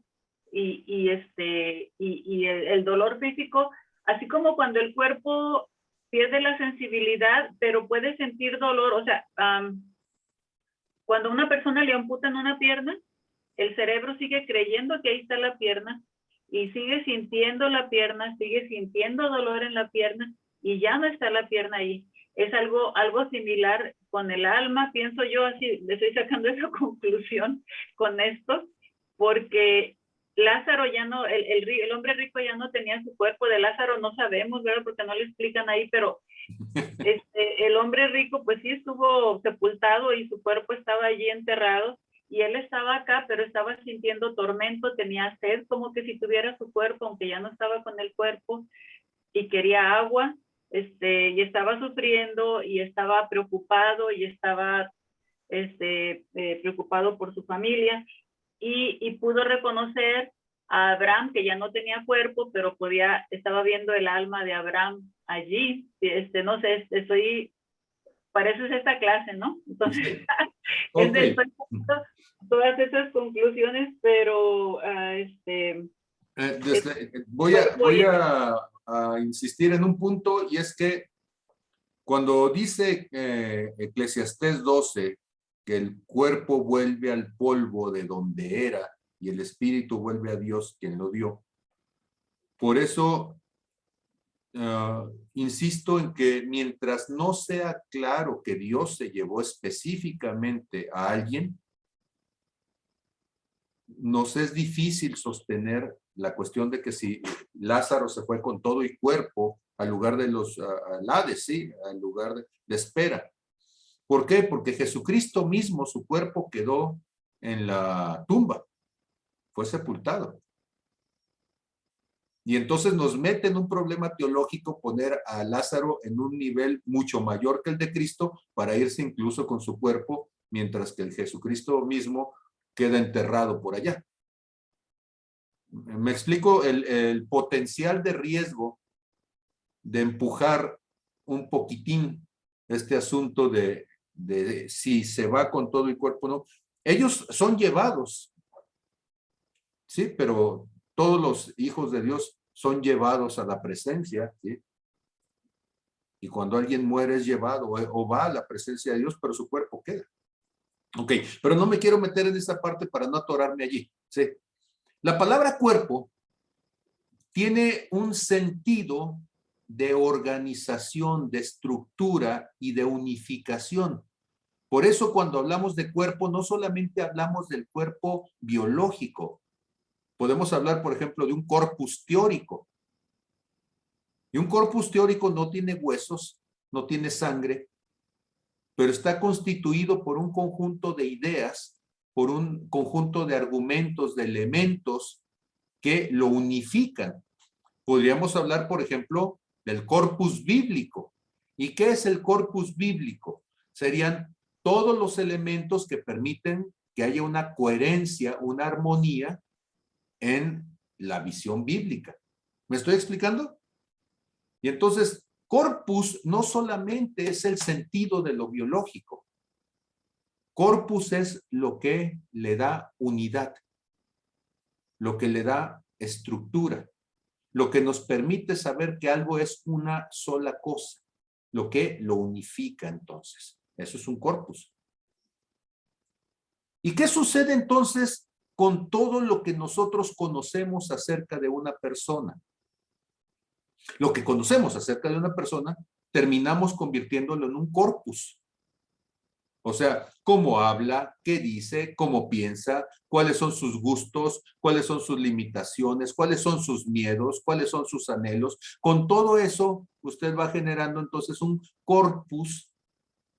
y el dolor físico, así como cuando el cuerpo pierde la sensibilidad, pero puede sentir dolor. O sea, cuando una persona le amputan una pierna, el cerebro sigue creyendo que ahí está la pierna y sigue sintiendo la pierna, sigue sintiendo dolor en la pierna y ya no está la pierna ahí. Es algo similar con el alma, pienso yo, así le estoy sacando esa conclusión con esto, porque Lázaro ya no, el hombre rico ya no tenía su cuerpo. De Lázaro no sabemos, ¿verdad? Porque no le explican ahí, pero el hombre rico pues sí estuvo sepultado y su cuerpo estaba allí enterrado, y él estaba acá, pero estaba sintiendo tormento, tenía sed, como que si tuviera su cuerpo, aunque ya no estaba con el cuerpo, y quería agua, y estaba sufriendo, y estaba preocupado, y estaba preocupado por su familia, y pudo reconocer a Abraham, que ya no tenía cuerpo, pero estaba viendo el alma de Abraham allí. No sé, para eso es esta clase, ¿no? Entonces, Okay. estoy haciendo todas esas conclusiones, pero voy a insistir en un punto, y es que cuando dice Eclesiastés 12 que el cuerpo vuelve al polvo de donde era y el espíritu vuelve a Dios quien lo dio, por eso insisto en que mientras no sea claro que Dios se llevó específicamente a alguien, nos es difícil sostener la cuestión de que si Lázaro se fue con todo y cuerpo al lugar de los Hades, ¿sí? Al lugar de espera. ¿Por qué? Porque Jesucristo mismo, su cuerpo quedó en la tumba, fue sepultado. Y entonces nos mete en un problema teológico poner a Lázaro en un nivel mucho mayor que el de Cristo para irse incluso con su cuerpo, mientras que el Jesucristo mismo queda enterrado por allá. Me explico el potencial de riesgo de empujar un poquitín este asunto de si se va con todo el cuerpo o no. Ellos son llevados, sí, pero todos los hijos de Dios son llevados a la presencia, ¿sí? Y cuando alguien muere es llevado o va a la presencia de Dios, pero su cuerpo queda. Ok, pero no me quiero meter en esa parte para no atorarme allí, ¿sí? La palabra cuerpo tiene un sentido de organización, de estructura y de unificación. Por eso cuando hablamos de cuerpo, no solamente hablamos del cuerpo biológico. Podemos hablar, por ejemplo, de un corpus teórico. Y un corpus teórico no tiene huesos, no tiene sangre, pero está constituido por un conjunto de ideas, por un conjunto de argumentos, de elementos que lo unifican. Podríamos hablar, por ejemplo, del corpus bíblico. ¿Y qué es el corpus bíblico? Serían todos los elementos que permiten que haya una coherencia, una armonía en la visión bíblica. ¿Me estoy explicando? Y entonces, corpus no solamente es el sentido de lo biológico. Corpus es lo que le da unidad, lo que le da estructura, lo que nos permite saber que algo es una sola cosa, lo que lo unifica entonces. Eso es un corpus. ¿Y qué sucede entonces con todo lo que nosotros conocemos acerca de una persona? Lo que conocemos acerca de una persona, terminamos convirtiéndolo en un corpus. O sea, cómo habla, qué dice, cómo piensa, cuáles son sus gustos, cuáles son sus limitaciones, cuáles son sus miedos, cuáles son sus anhelos. Con todo eso, usted va generando entonces un corpus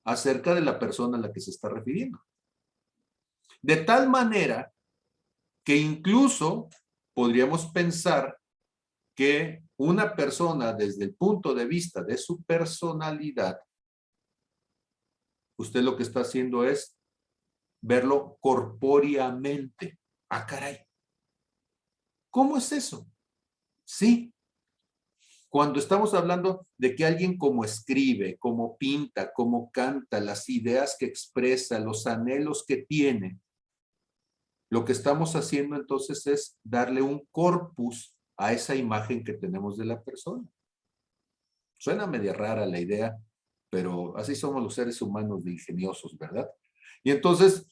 acerca de la persona a la que se está refiriendo. De tal manera que incluso podríamos pensar que una persona desde el punto de vista de su personalidad, usted lo que está haciendo es verlo corpóreamente. Ah, caray. ¿Cómo es eso? Sí. Cuando estamos hablando de que alguien como escribe, como pinta, como canta, las ideas que expresa, los anhelos que tiene, lo que estamos haciendo entonces es darle un corpus a esa imagen que tenemos de la persona. Suena media rara la idea, pero así somos los seres humanos de ingeniosos, ¿verdad? Y entonces,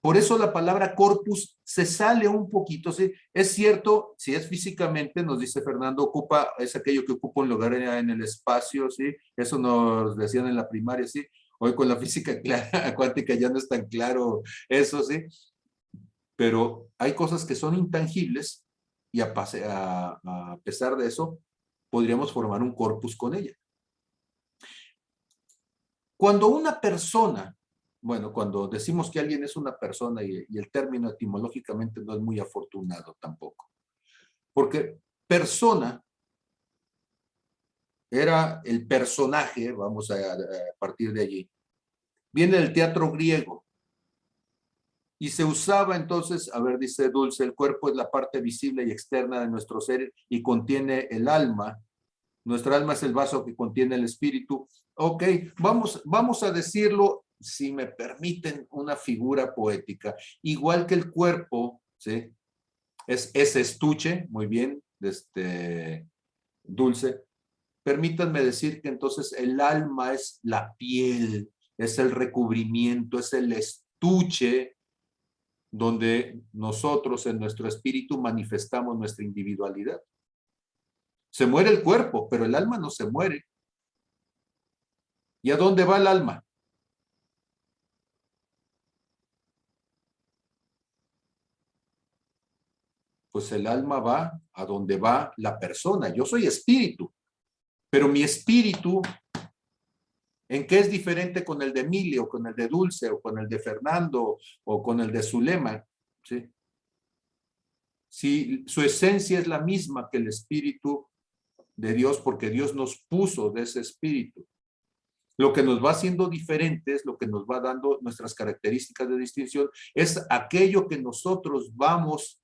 por eso la palabra corpus se sale un poquito, ¿sí? Es cierto, si es físicamente, nos dice Fernando, es aquello que ocupa un lugar en el espacio, ¿sí? Eso nos decían en la primaria, ¿sí? Hoy con la física cuántica ya no es tan claro eso, ¿sí? Pero hay cosas que son intangibles y a pesar de eso, podríamos formar un corpus con ella. Cuando una persona, bueno, cuando decimos que alguien es una persona y el término etimológicamente no es muy afortunado tampoco, porque persona era el personaje, vamos a partir de allí, viene del teatro griego y se usaba entonces, a ver, dice Dulce, el cuerpo es la parte visible y externa de nuestro ser y contiene el alma. Nuestra alma es el vaso que contiene el espíritu. Ok, vamos a decirlo, si me permiten, una figura poética. Igual que el cuerpo, ¿sí? Es ese estuche, muy bien, Dulce. Permítanme decir que entonces el alma es la piel, es el recubrimiento, es el estuche donde nosotros en nuestro espíritu manifestamos nuestra individualidad. Se muere el cuerpo, pero el alma no se muere. ¿Y a dónde va el alma? Pues el alma va a donde va la persona. Yo soy espíritu, pero mi espíritu, ¿en qué es diferente con el de Emilio, con el de Dulce, o con el de Fernando, o con el de Zulema? ¿Sí? Si su esencia es la misma que el espíritu de Dios, porque Dios nos puso de ese espíritu. Lo que nos va haciendo diferentes, lo que nos va dando nuestras características de distinción, es aquello que nosotros vamos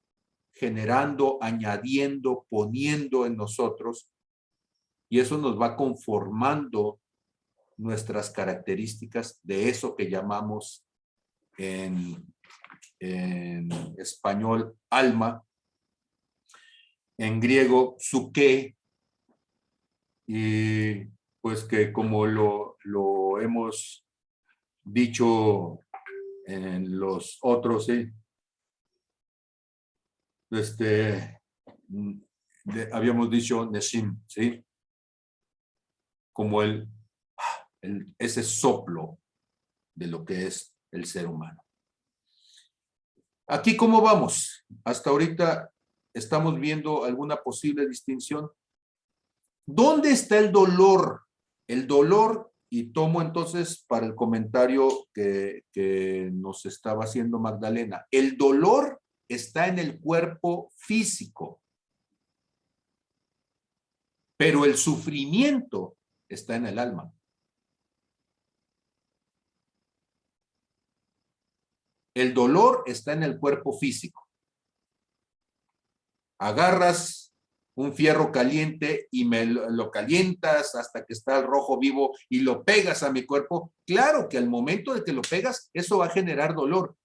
generando, añadiendo, poniendo en nosotros, y eso nos va conformando nuestras características de eso que llamamos en español alma, en griego psuké, y pues que como lo hemos dicho en los otros, ¿sí? Habíamos dicho Neshim, ¿sí? Como ese soplo de lo que es el ser humano. Aquí, ¿cómo vamos? Hasta ahorita estamos viendo alguna posible distinción. ¿Dónde está el dolor? El dolor, y tomo entonces para el comentario que nos estaba haciendo Magdalena, el dolor está en el cuerpo físico, pero el sufrimiento está en el alma. El dolor está en el cuerpo físico. Agarras un fierro caliente y me lo calientas hasta que está el rojo vivo y lo pegas a mi cuerpo. Claro que al momento de que lo pegas, eso va a generar dolor.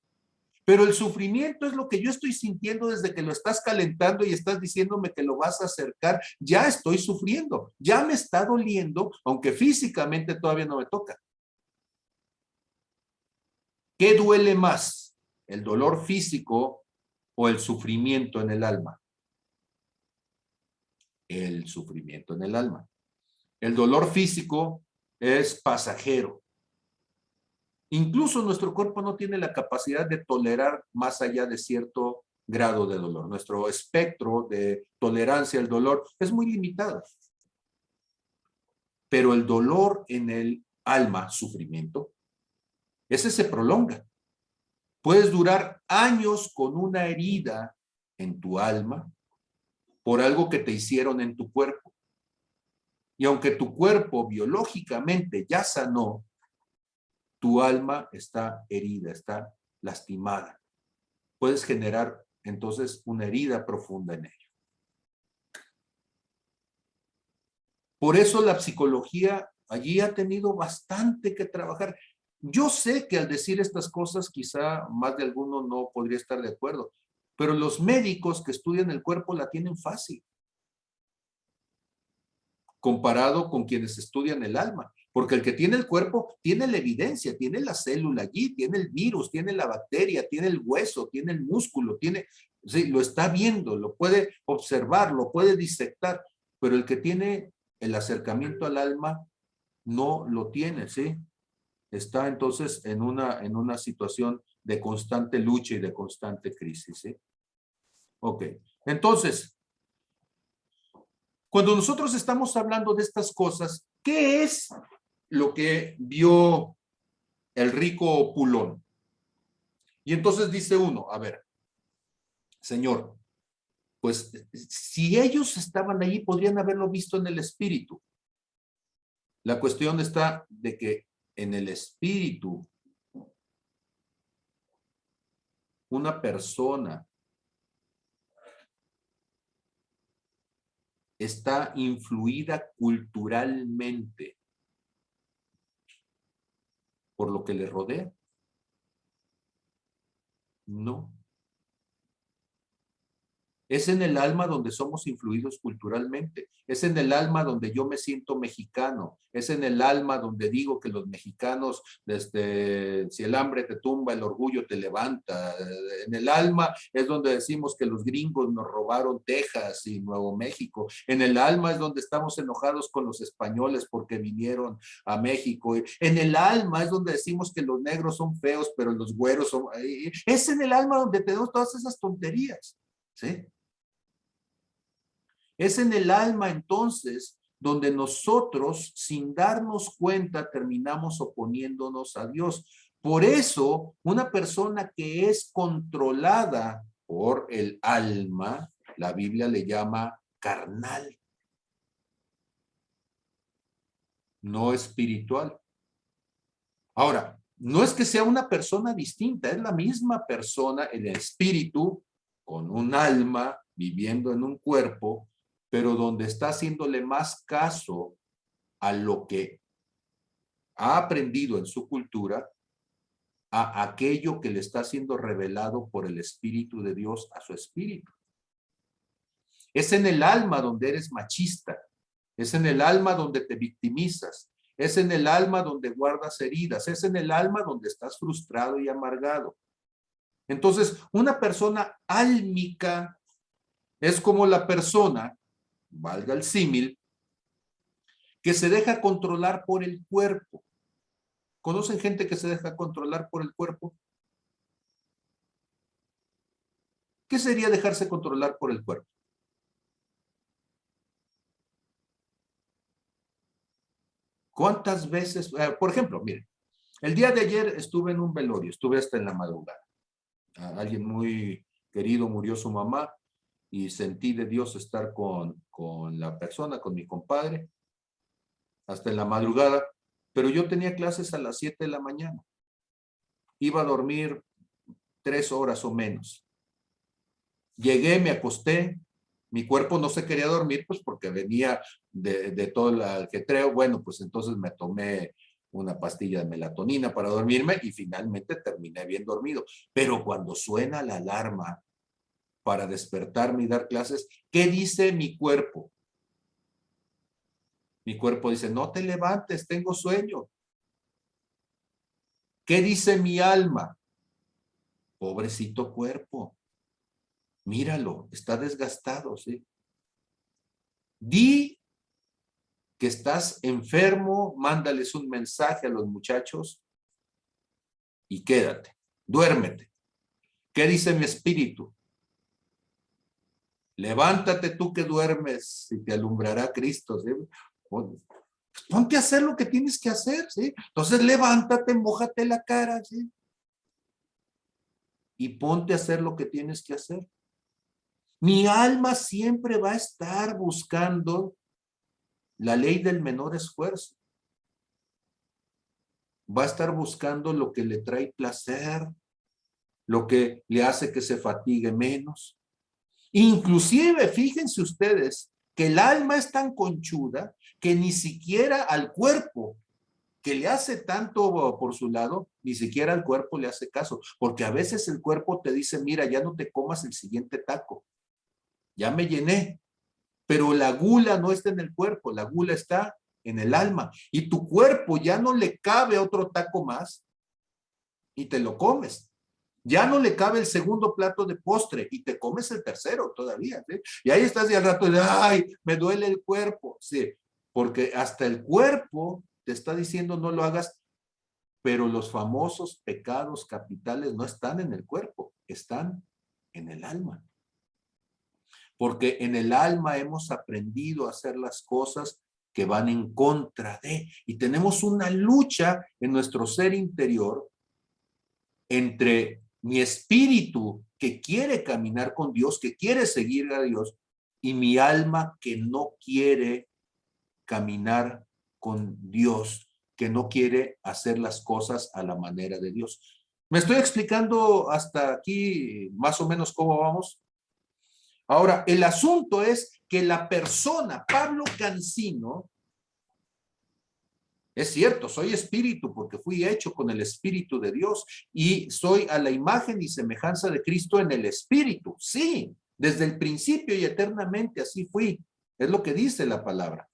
Pero el sufrimiento es lo que yo estoy sintiendo desde que lo estás calentando y estás diciéndome que lo vas a acercar. Ya estoy sufriendo, ya me está doliendo, aunque físicamente todavía no me toca. ¿Qué duele más? ¿El dolor físico o el sufrimiento en el alma? El sufrimiento en el alma. El dolor físico es pasajero. Incluso nuestro cuerpo no tiene la capacidad de tolerar más allá de cierto grado de dolor. Nuestro espectro de tolerancia al dolor es muy limitado. Pero el dolor en el alma, sufrimiento, ese se prolonga. Puedes durar años con una herida en tu alma por algo que te hicieron en tu cuerpo. Y aunque tu cuerpo biológicamente ya sanó, tu alma está herida, está lastimada. Puedes generar entonces una herida profunda en ello. Por eso la psicología allí ha tenido bastante que trabajar. Yo sé que al decir estas cosas quizá más de alguno no podría estar de acuerdo, pero los médicos que estudian el cuerpo la tienen fácil comparado con quienes estudian el alma, porque el que tiene el cuerpo tiene la evidencia, tiene la célula allí, tiene el virus, tiene la bacteria, tiene el hueso, tiene el músculo, sí, lo está viendo, lo puede observar, lo puede disectar, pero el que tiene el acercamiento al alma no lo tiene, ¿sí? Está entonces en una situación de constante lucha y de constante crisis, ¿sí? Ok, entonces, cuando nosotros estamos hablando de estas cosas, ¿qué es lo que vio el rico Pulón? Y entonces dice uno, a ver, señor, pues si ellos estaban allí, podrían haberlo visto en el espíritu. La cuestión está de que en el espíritu, una persona está influida culturalmente por lo que le rodea. No. Es en el alma donde somos influidos culturalmente. Es en el alma donde yo me siento mexicano. Es en el alma donde digo que los mexicanos, si el hambre te tumba, el orgullo te levanta. En el alma es donde decimos que los gringos nos robaron Texas y Nuevo México. En el alma es donde estamos enojados con los españoles porque vinieron a México. En el alma es donde decimos que los negros son feos, pero los güeros son... Es en el alma donde tenemos todas esas tonterías, ¿sí? Es en el alma entonces donde nosotros, sin darnos cuenta, terminamos oponiéndonos a Dios. Por eso, una persona que es controlada por el alma, la Biblia le llama carnal, no espiritual. Ahora, no es que sea una persona distinta, es la misma persona, el espíritu, con un alma, viviendo en un cuerpo, pero donde está haciéndole más caso a lo que ha aprendido en su cultura, a aquello que le está siendo revelado por el Espíritu de Dios a su espíritu. Es en el alma donde eres machista, es en el alma donde te victimizas, es en el alma donde guardas heridas, es en el alma donde estás frustrado y amargado. Entonces, una persona álmica es como la persona, valga el símil, que se deja controlar por el cuerpo. ¿Conocen gente que se deja controlar por el cuerpo? ¿Qué sería dejarse controlar por el cuerpo? ¿Cuántas veces? Por ejemplo, miren, el día de ayer estuve en un velorio, estuve hasta en la madrugada. Alguien muy querido murió su mamá y sentí de Dios estar con la persona, con mi compadre, hasta en la madrugada, pero yo tenía clases a las 7 de la mañana. Iba a dormir 3 horas o menos. Llegué, me acosté, mi cuerpo no se quería dormir, pues porque venía de todo el ajetreo. Bueno, pues entonces me tomé una pastilla de melatonina para dormirme y finalmente terminé bien dormido. Pero cuando suena la alarma para despertarme y dar clases, ¿qué dice mi cuerpo? Mi cuerpo dice, no te levantes, tengo sueño. ¿Qué dice mi alma? Pobrecito cuerpo. Míralo, está desgastado, ¿sí? Di que estás enfermo, mándales un mensaje a los muchachos y quédate, duérmete. ¿Qué dice mi espíritu? Levántate tú que duermes y te alumbrará Cristo, ¿sí? Ponte a hacer lo que tienes que hacer, ¿sí? Entonces levántate, mójate la cara, ¿sí? Y ponte a hacer lo que tienes que hacer. Mi alma siempre va a estar buscando la ley del menor esfuerzo. Va a estar buscando lo que le trae placer, lo que le hace que se fatigue menos. Inclusive, fíjense ustedes, que el alma es tan conchuda que ni siquiera al cuerpo, que le hace tanto por su lado, ni siquiera al cuerpo le hace caso, porque a veces el cuerpo te dice, mira, ya no te comas el siguiente taco, ya me llené, pero la gula no está en el cuerpo, la gula está en el alma, y tu cuerpo ya no le cabe otro taco más, y te lo comes. Ya no le cabe el segundo plato de postre y te comes el tercero todavía, ¿sí? Y ahí estás y al rato, ay, me duele el cuerpo, sí, porque hasta el cuerpo te está diciendo no lo hagas, pero los famosos pecados capitales no están en el cuerpo, están en el alma. Porque en el alma hemos aprendido a hacer las cosas que van en contra de, y tenemos una lucha en nuestro ser interior entre mi espíritu que quiere caminar con Dios, que quiere seguir a Dios, y mi alma que no quiere caminar con Dios, que no quiere hacer las cosas a la manera de Dios. ¿Me estoy explicando hasta aquí más o menos cómo vamos? Ahora, el asunto es que la persona, Pablo Cancino, es cierto, soy espíritu porque fui hecho con el espíritu de Dios y soy a la imagen y semejanza de Cristo en el espíritu. Sí, desde el principio y eternamente así fui. Es lo que dice la palabra.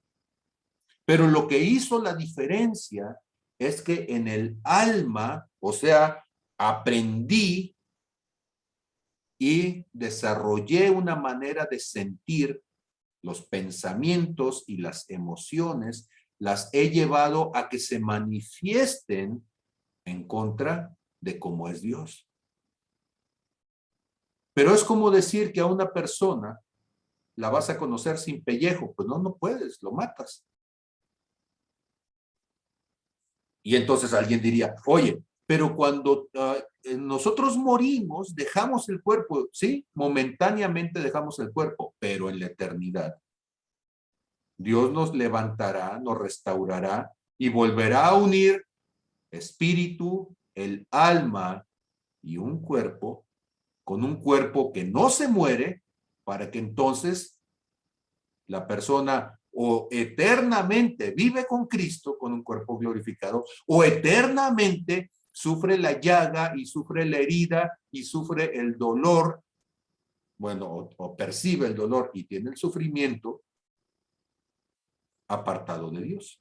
Pero lo que hizo la diferencia es que en el alma, o sea, aprendí y desarrollé una manera de sentir los pensamientos y las emociones, las he llevado a que se manifiesten en contra de cómo es Dios. Pero es como decir que a una persona la vas a conocer sin pellejo. Pues no, no puedes, lo matas. Y entonces alguien diría, oye, pero cuando nosotros morimos, dejamos el cuerpo, ¿sí? Momentáneamente dejamos el cuerpo, pero en la eternidad Dios nos levantará, nos restaurará y volverá a unir espíritu, el alma y un cuerpo, con un cuerpo que no se muere, para que entonces la persona o eternamente vive con Cristo con un cuerpo glorificado, o eternamente sufre la llaga y sufre la herida y sufre el dolor, bueno, o percibe el dolor y tiene el sufrimiento apartado de Dios.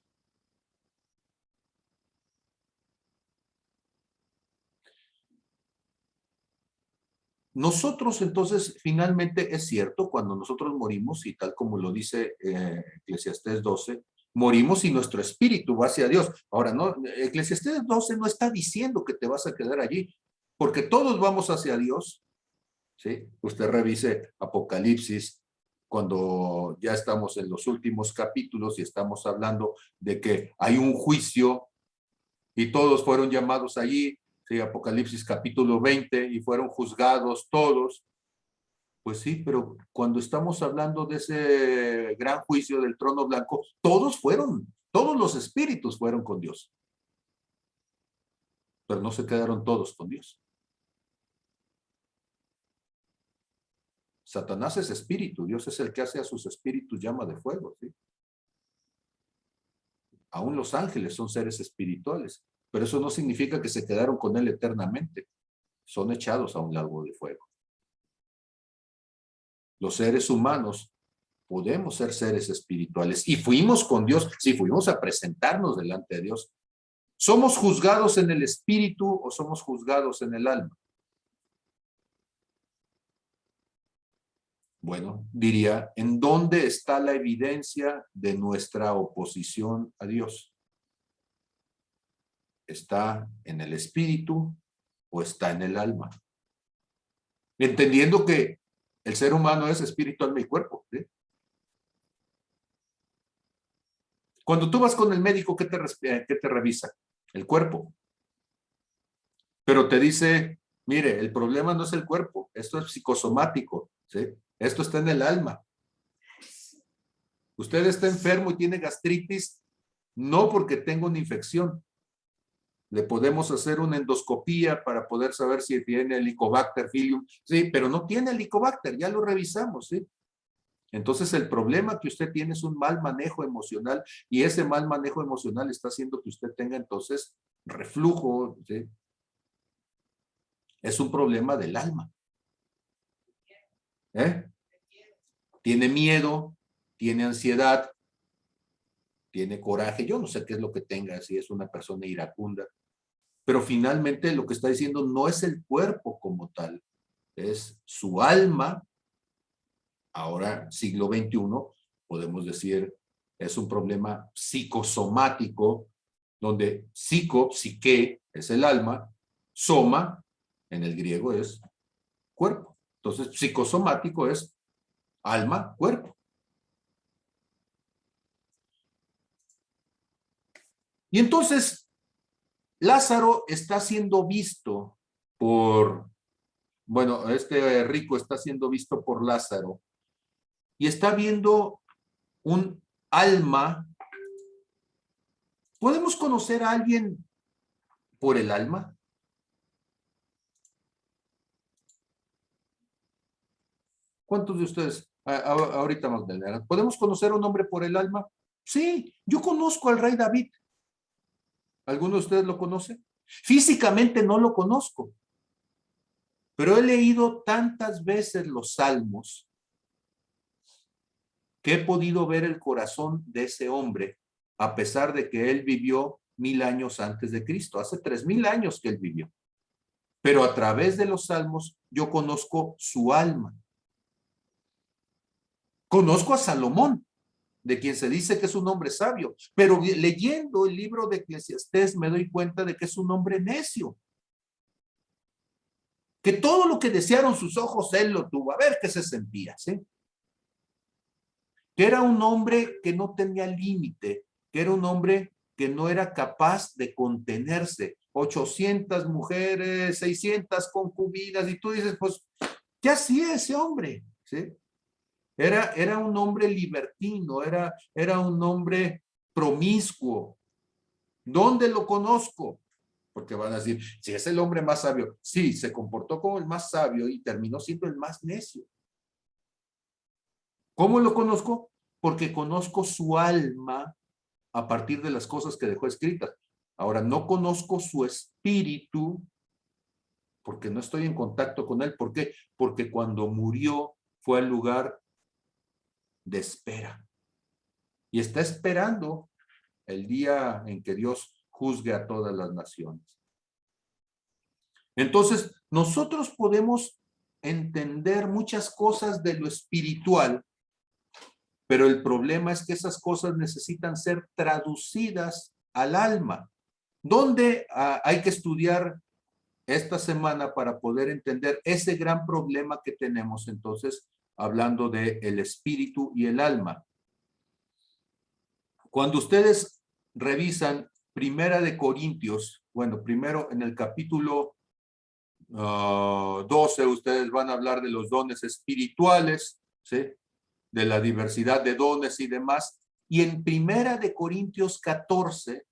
Nosotros entonces, finalmente es cierto, cuando nosotros morimos, y tal como lo dice Eclesiastés 12, morimos y nuestro espíritu va hacia Dios. Ahora, no, Eclesiastés 12 no está diciendo que te vas a quedar allí, porque todos vamos hacia Dios, ¿sí? Usted revise Apocalipsis, cuando ya estamos en los últimos capítulos y estamos hablando de que hay un juicio y todos fueron llamados allí, ¿sí? Apocalipsis capítulo 20, y fueron juzgados todos. Pues sí, pero cuando estamos hablando de ese gran juicio del trono blanco, todos los espíritus fueron con Dios. Pero no se quedaron todos con Dios. Satanás es espíritu, Dios es el que hace a sus espíritus llama de fuego, ¿sí? Aún los ángeles son seres espirituales, pero eso no significa que se quedaron con él eternamente. Son echados a un lago de fuego. Los seres humanos podemos ser seres espirituales y fuimos con Dios, sí, fuimos a presentarnos delante de Dios. ¿Somos juzgados en el espíritu o somos juzgados en el alma? Bueno, diría, ¿en dónde está la evidencia de nuestra oposición a Dios? ¿Está en el espíritu o está en el alma. Entendiendo que el ser humano es espíritu, alma y cuerpo. ¿Sí? Cuando tú vas con el médico, ¿qué te revisa? El cuerpo. Pero te dice, mire, el problema no es el cuerpo, esto es psicosomático, ¿sí? Esto está en el alma. Usted está enfermo y tiene gastritis, no porque tenga una infección. Le podemos hacer una endoscopía para poder saber si tiene Helicobacter pylori, sí, pero no tiene Helicobacter, ya lo revisamos, ¿sí? Entonces el problema que usted tiene es un mal manejo emocional y ese mal manejo emocional está haciendo que usted tenga entonces reflujo, ¿sí? Es un problema del alma. ¿Eh? Tiene miedo, tiene ansiedad, tiene coraje. Yo no sé qué es lo que tenga, si es una persona iracunda. Pero finalmente lo que está diciendo no es el cuerpo como tal, es su alma. Ahora, siglo XXI, podemos decir, es un problema psicosomático, donde psique es el alma, soma en el griego es cuerpo. Entonces, psicosomático es alma, cuerpo. Y entonces, Lázaro está siendo visto por, bueno, este rico está siendo visto por Lázaro y está viendo un alma. ¿Podemos conocer a alguien por el alma? ¿Cuántos de ustedes, ahorita Magdalena, podemos conocer a un hombre por el alma? Sí, yo conozco al rey David. ¿Alguno de ustedes lo conoce? Físicamente no lo conozco, pero he leído tantas veces los salmos que he podido ver el corazón de ese hombre, a pesar de que él vivió 1000 años antes de Cristo, hace 3000 años que él vivió. Pero a través de los salmos yo conozco su alma. Conozco a Salomón, de quien se dice que es un hombre sabio, pero leyendo el libro de Eclesiastés me doy cuenta de que es un hombre necio. Que todo lo que desearon sus ojos él lo tuvo. A ver qué se sentía, ¿sí? Que era un hombre que no tenía límite, que era un hombre que no era capaz de contenerse. 800 mujeres, 600 concubinas, y tú dices, pues, ¿qué hacía ese hombre? ¿Sí? Era un hombre libertino, era un hombre promiscuo. ¿Dónde lo conozco? Porque van a decir, si es el hombre más sabio. Sí, se comportó como el más sabio y terminó siendo el más necio. ¿Cómo lo conozco? Porque conozco su alma a partir de las cosas que dejó escritas. Ahora, no conozco su espíritu porque no estoy en contacto con él. ¿Por qué? Porque cuando murió fue al lugar de espera. Y está esperando el día en que Dios juzgue a todas las naciones. Entonces, nosotros podemos entender muchas cosas de lo espiritual, pero el problema es que esas cosas necesitan ser traducidas al alma. ¿Dónde hay que estudiar esta semana para poder entender ese gran problema que tenemos entonces, hablando de el espíritu y el alma? Cuando ustedes revisan Primera de Corintios, bueno, primero en el capítulo 12, ustedes van a hablar de los dones espirituales, ¿sí? De la diversidad de dones y demás. Y en Primera de Corintios 14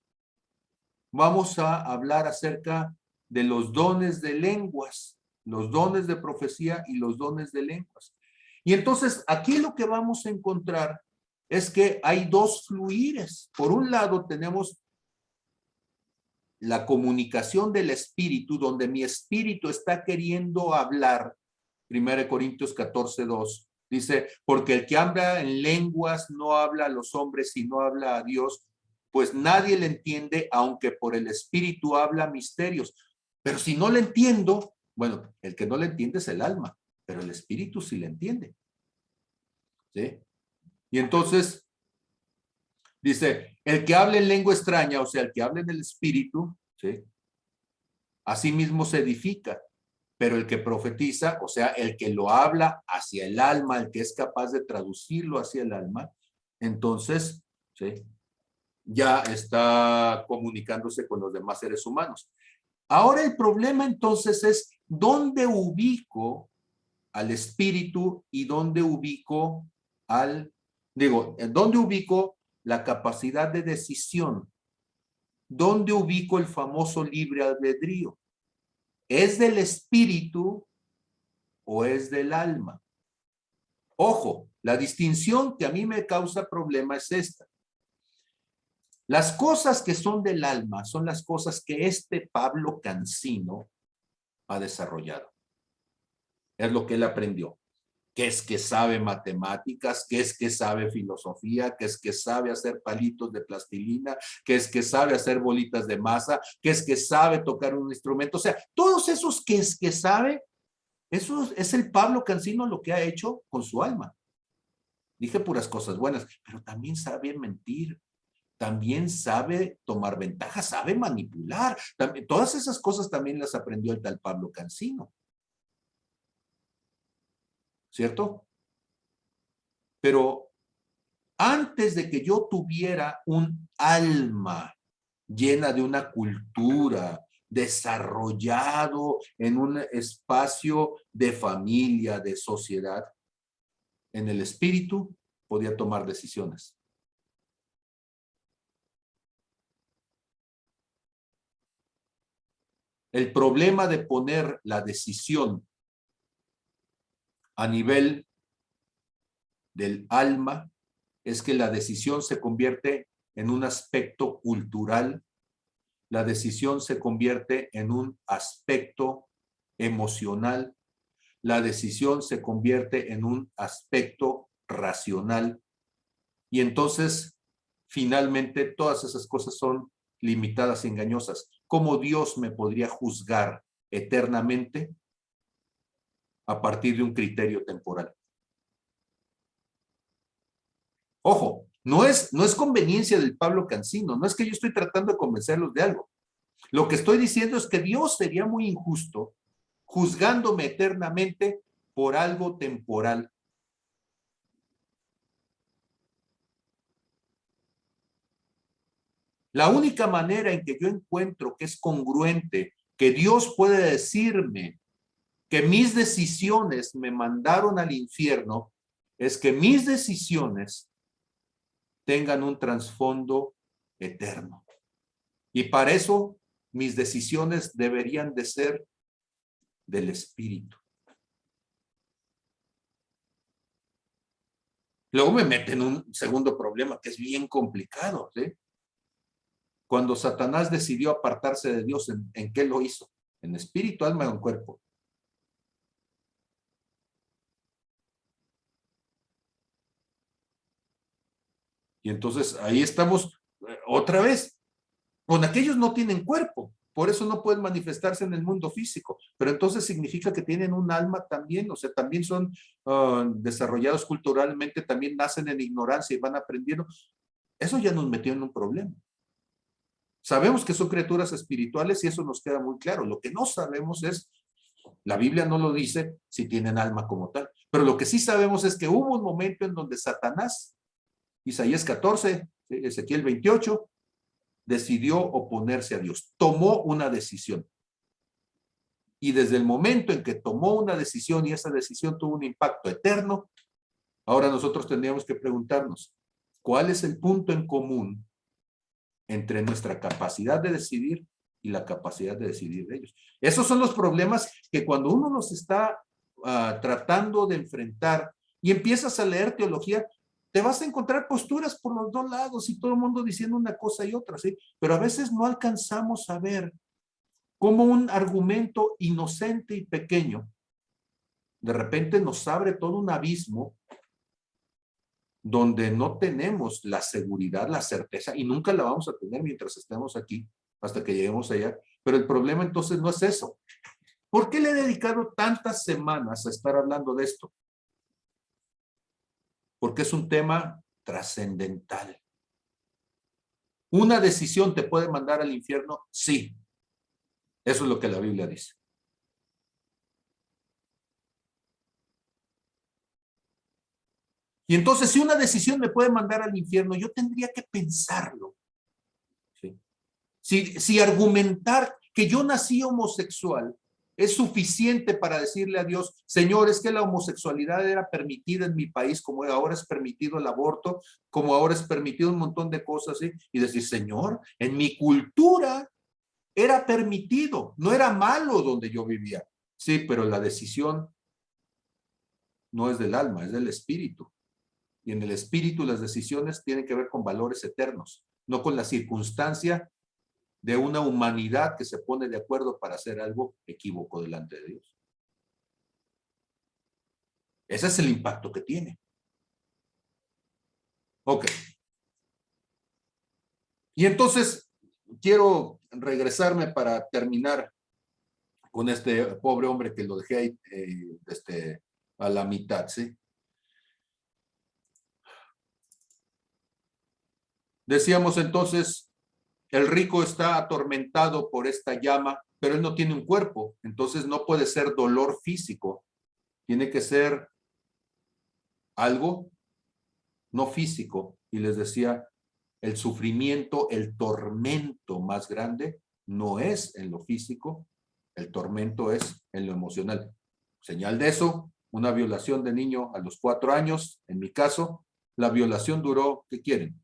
vamos a hablar acerca de los dones de lenguas, los dones de profecía y los dones de lenguas. Y entonces aquí lo que vamos a encontrar es que hay dos fluires. Por un lado tenemos la comunicación del espíritu, donde mi espíritu está queriendo hablar. 1 Corintios 14:2 dice, porque el que habla en lenguas no habla a los hombres, sino habla a Dios, pues nadie le entiende, aunque por el espíritu habla misterios. Pero si no le entiendo, bueno, el que no le entiende es el alma, pero el espíritu sí le entiende. ¿Sí? Y entonces dice, el que hable en lengua extraña, o sea, el que hable en el espíritu, ¿sí? Asimismo se edifica, pero el que profetiza, o sea, el que lo habla hacia el alma, el que es capaz de traducirlo hacia el alma, entonces, ¿sí?, ya está comunicándose con los demás seres humanos. Ahora el problema entonces es, ¿dónde ubico al espíritu y dónde ubico dónde ubico la capacidad de decisión? ¿Dónde ubico el famoso libre albedrío? ¿Es del espíritu o es del alma? Ojo, la distinción que a mí me causa problema es esta. Las cosas que son del alma son las cosas que este Pablo Cancino ha desarrollado. Es lo que él aprendió. Que es que sabe matemáticas, que es que sabe filosofía, que es que sabe hacer palitos de plastilina, que es que sabe hacer bolitas de masa, que es que sabe tocar un instrumento. O sea, todos esos que es que sabe, eso es el Pablo Cancino lo que ha hecho con su alma. Dije puras cosas buenas, pero también sabe mentir, también sabe tomar ventaja, sabe manipular. También, todas esas cosas también las aprendió el tal Pablo Cancino. ¿Cierto? Pero antes de que yo tuviera un alma llena de una cultura, desarrollado en un espacio de familia, de sociedad, en el espíritu podía tomar decisiones. El problema de poner la decisión a nivel del alma es que la decisión se convierte en un aspecto cultural, la decisión se convierte en un aspecto emocional, la decisión se convierte en un aspecto racional y entonces finalmente todas esas cosas son limitadas y engañosas. ¿Cómo Dios me podría juzgar eternamente a partir de un criterio temporal? Ojo, no es conveniencia del Pablo Cancino, no es que yo estoy tratando de convencerlos de algo. Lo que estoy diciendo es que Dios sería muy injusto juzgándome eternamente por algo temporal. La única manera en que yo encuentro que es congruente, que Dios puede decirme que mis decisiones me mandaron al infierno, es que mis decisiones tengan un trasfondo eterno. Y para eso mis decisiones deberían de ser del espíritu. Luego me meten en un segundo problema que es bien complicado, ¿sí? Cuando Satanás decidió apartarse de Dios, ¿en qué lo hizo? ¿En espíritu, alma o en cuerpo? Y entonces ahí estamos otra vez. Con aquellos no tienen cuerpo, por eso no pueden manifestarse en el mundo físico, pero entonces significa que tienen un alma también, o sea, también son desarrollados culturalmente, también nacen en ignorancia y van aprendiendo. Eso ya nos metió en un problema. Sabemos que son criaturas espirituales y eso nos queda muy claro. Lo que no sabemos es, la Biblia no lo dice si tienen alma como tal, pero lo que sí sabemos es que hubo un momento en donde Satanás, Isaías 14, Ezequiel 28, decidió oponerse a Dios, tomó una decisión. Y desde el momento en que tomó una decisión y esa decisión tuvo un impacto eterno, ahora nosotros tendríamos que preguntarnos, ¿cuál es el punto en común entre nuestra capacidad de decidir y la capacidad de decidir de ellos? Esos son los problemas que cuando uno los está tratando de enfrentar y empiezas a leer teología, te vas a encontrar posturas por los dos lados y todo el mundo diciendo una cosa y otra, ¿sí? Pero a veces no alcanzamos a ver cómo un argumento inocente y pequeño de repente nos abre todo un abismo donde no tenemos la seguridad, la certeza, y nunca la vamos a tener mientras estemos aquí, hasta que lleguemos allá. Pero el problema entonces no es eso. ¿Por qué le he dedicado tantas semanas a estar hablando de esto? Porque es un tema trascendental. ¿Una decisión te puede mandar al infierno? Sí. Eso es lo que la Biblia dice. Y entonces, si una decisión me puede mandar al infierno, yo tendría que pensarlo. ¿Sí? Si argumentar que yo nací homosexual es suficiente para decirle a Dios, Señor, es que la homosexualidad era permitida en mi país, como ahora es permitido el aborto, como ahora es permitido un montón de cosas, ¿sí? Y decir, Señor, en mi cultura era permitido, no era malo donde yo vivía. Sí, pero la decisión no es del alma, es del espíritu. Y en el espíritu las decisiones tienen que ver con valores eternos, no con la circunstancia de una humanidad que se pone de acuerdo para hacer algo equívoco delante de Dios. Ese es el impacto que tiene. Ok. Y entonces quiero regresarme para terminar con este pobre hombre que lo dejé ahí, a la mitad, ¿sí? Decíamos entonces, el rico está atormentado por esta llama, pero él no tiene un cuerpo, entonces no puede ser dolor físico, tiene que ser algo no físico. Y les decía, el sufrimiento, el tormento más grande no es en lo físico, el tormento es en lo emocional. Señal de eso, una violación de niño a los 4 años, en mi caso, la violación duró, ¿qué quieren?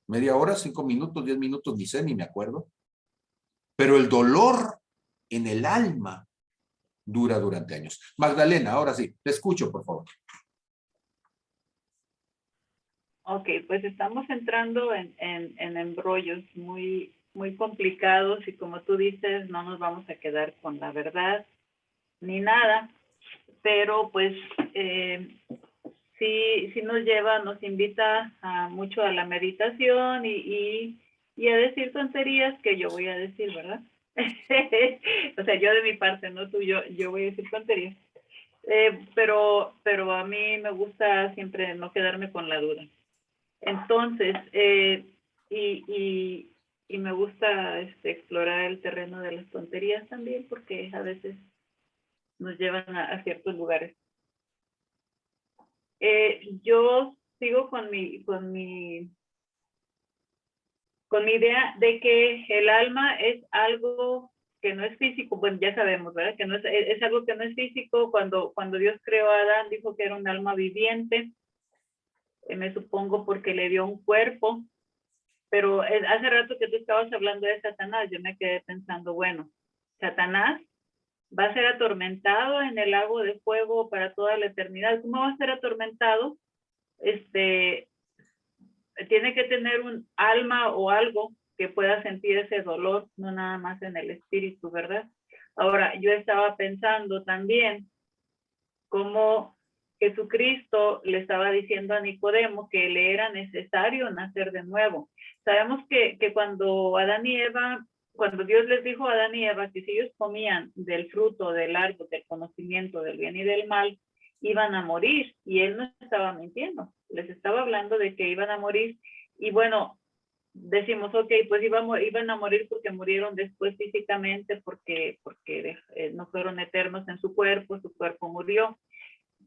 ¿Media hora, 5 minutos, 10 minutos? Ni sé, ni me acuerdo. Pero el dolor en el alma dura durante años. Magdalena, ahora sí, te escucho, por favor. Ok, pues estamos entrando en embrollos muy, muy complicados y como tú dices, no nos vamos a quedar con la verdad ni nada, pero pues sí nos lleva, nos invita mucho a la meditación y a decir tonterías que yo voy a decir, ¿verdad? O sea, yo de mi parte, no tú, yo voy a decir tonterías. Pero a mí me gusta siempre no quedarme con la duda. Entonces, y me gusta explorar el terreno de las tonterías también, porque a veces nos llevan a ciertos lugares. Yo sigo con mi idea de que el alma es algo que no es físico. Bueno, ya sabemos, ¿verdad? Que no es algo que no es físico. Cuando Dios creó a Adán, dijo que era un alma viviente. Me supongo porque le dio un cuerpo. Pero hace rato que tú estabas hablando de Satanás, yo me quedé pensando, bueno, Satanás va a ser atormentado en el lago de fuego para toda la eternidad. ¿Cómo va a ser atormentado? Tiene que tener un alma o algo que pueda sentir ese dolor, no nada más en el espíritu, ¿verdad? Ahora, yo estaba pensando también cómo Jesucristo le estaba diciendo a Nicodemo que le era necesario nacer de nuevo. Sabemos que cuando Adán y Eva, cuando Dios les dijo a Adán y Eva que si ellos comían del fruto del árbol del conocimiento del bien y del mal, iban a morir, y él no estaba mintiendo, les estaba hablando de que iban a morir. Y bueno, decimos, ok, pues iban a morir porque murieron después físicamente, porque no fueron eternos en su cuerpo murió.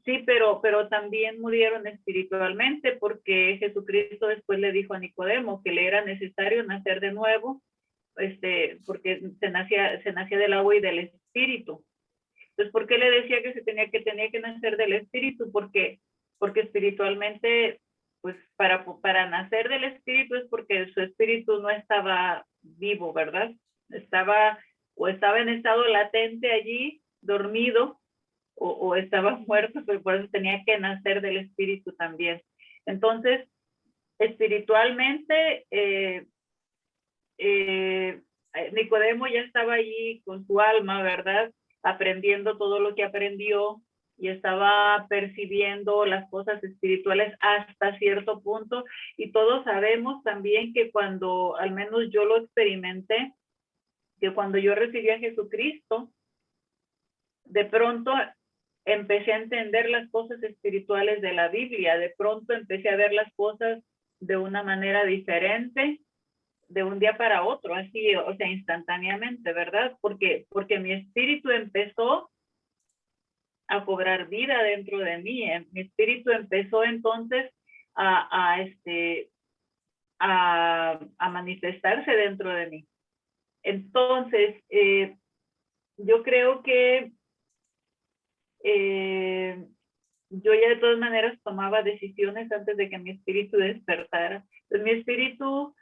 Sí, pero también murieron espiritualmente, porque Jesucristo después le dijo a Nicodemo que le era necesario nacer de nuevo, porque se nacía del agua y del espíritu. Entonces, ¿por qué le decía que tenía que nacer del espíritu? Porque espiritualmente, pues para nacer del espíritu es porque su espíritu no estaba vivo, ¿verdad? Estaba en estado latente allí, dormido, o estaba muerto, pero por eso tenía que nacer del espíritu también. Entonces, espiritualmente, Nicodemo ya estaba allí con su alma, ¿verdad? Aprendiendo todo lo que aprendió y estaba percibiendo las cosas espirituales hasta cierto punto. Y todos sabemos también que cuando, al menos yo lo experimenté, que cuando yo recibí a Jesucristo, de pronto empecé a entender las cosas espirituales de la Biblia. De pronto empecé a ver las cosas de una manera diferente. de un día para otro, así, o sea, instantáneamente, ¿verdad? Porque mi espíritu empezó a cobrar vida dentro de mí. Mi espíritu empezó entonces a manifestarse dentro de mí. Entonces, yo creo que yo ya de todas maneras tomaba decisiones antes de que mi espíritu despertara. Entonces, mi espíritu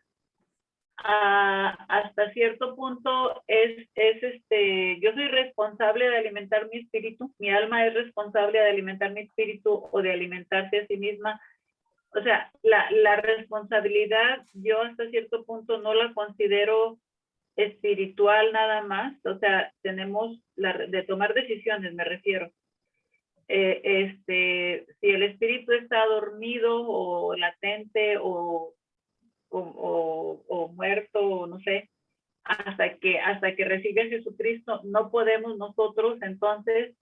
hasta cierto punto yo soy responsable de alimentar mi espíritu, mi alma es responsable de alimentar mi espíritu o de alimentarse a sí misma. O sea, la responsabilidad yo hasta cierto punto no la considero espiritual nada más, o sea, tenemos de tomar decisiones, me refiero. Si el espíritu está dormido o latente o muerto, o no sé, hasta que recibe a Jesucristo, no podemos nosotros entonces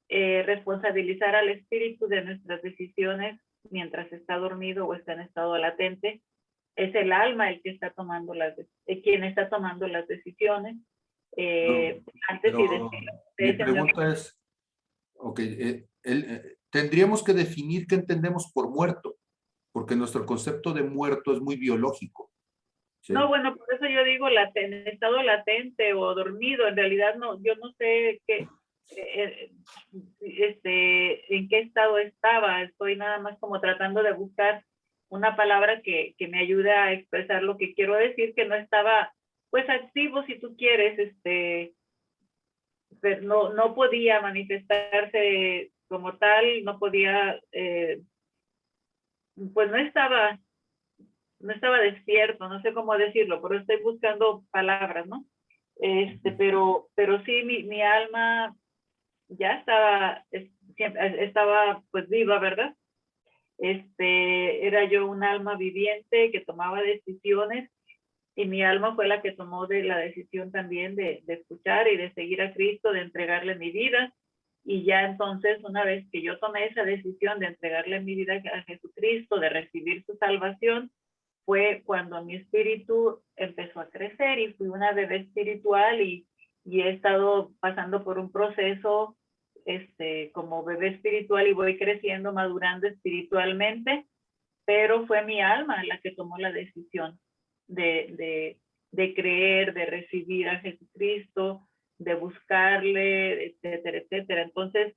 responsabilizar al espíritu de nuestras decisiones mientras está dormido o está en estado latente. Es el alma el que está tomando quien está tomando las decisiones. Antes y después. Mi pregunta es, tendríamos que definir qué entendemos por muerto, porque nuestro concepto de muerto es muy biológico. ¿Sí? No, bueno, por eso yo digo en estado latente o dormido. En realidad no, yo no sé en qué estado estaba. Estoy nada más como tratando de buscar una palabra que me ayude a expresar lo que quiero decir, que no estaba pues activo, si tú quieres, pero no podía manifestarse como tal, no podía, pues no estaba despierto, no sé cómo decirlo, pero estoy buscando palabras, ¿no? Pero sí, mi alma ya estaba pues viva, ¿verdad? Era yo un alma viviente que tomaba decisiones y mi alma fue la que tomó la decisión también de escuchar y de seguir a Cristo, de entregarle mi vida. Y ya entonces, una vez que yo tomé esa decisión de entregarle mi vida a Jesucristo, de recibir su salvación, fue cuando mi espíritu empezó a crecer y fui una bebé espiritual y he estado pasando por un proceso como bebé espiritual y voy creciendo, madurando espiritualmente, pero fue mi alma la que tomó la decisión de creer, de recibir a Jesucristo, de buscarle, etcétera, etcétera. Entonces,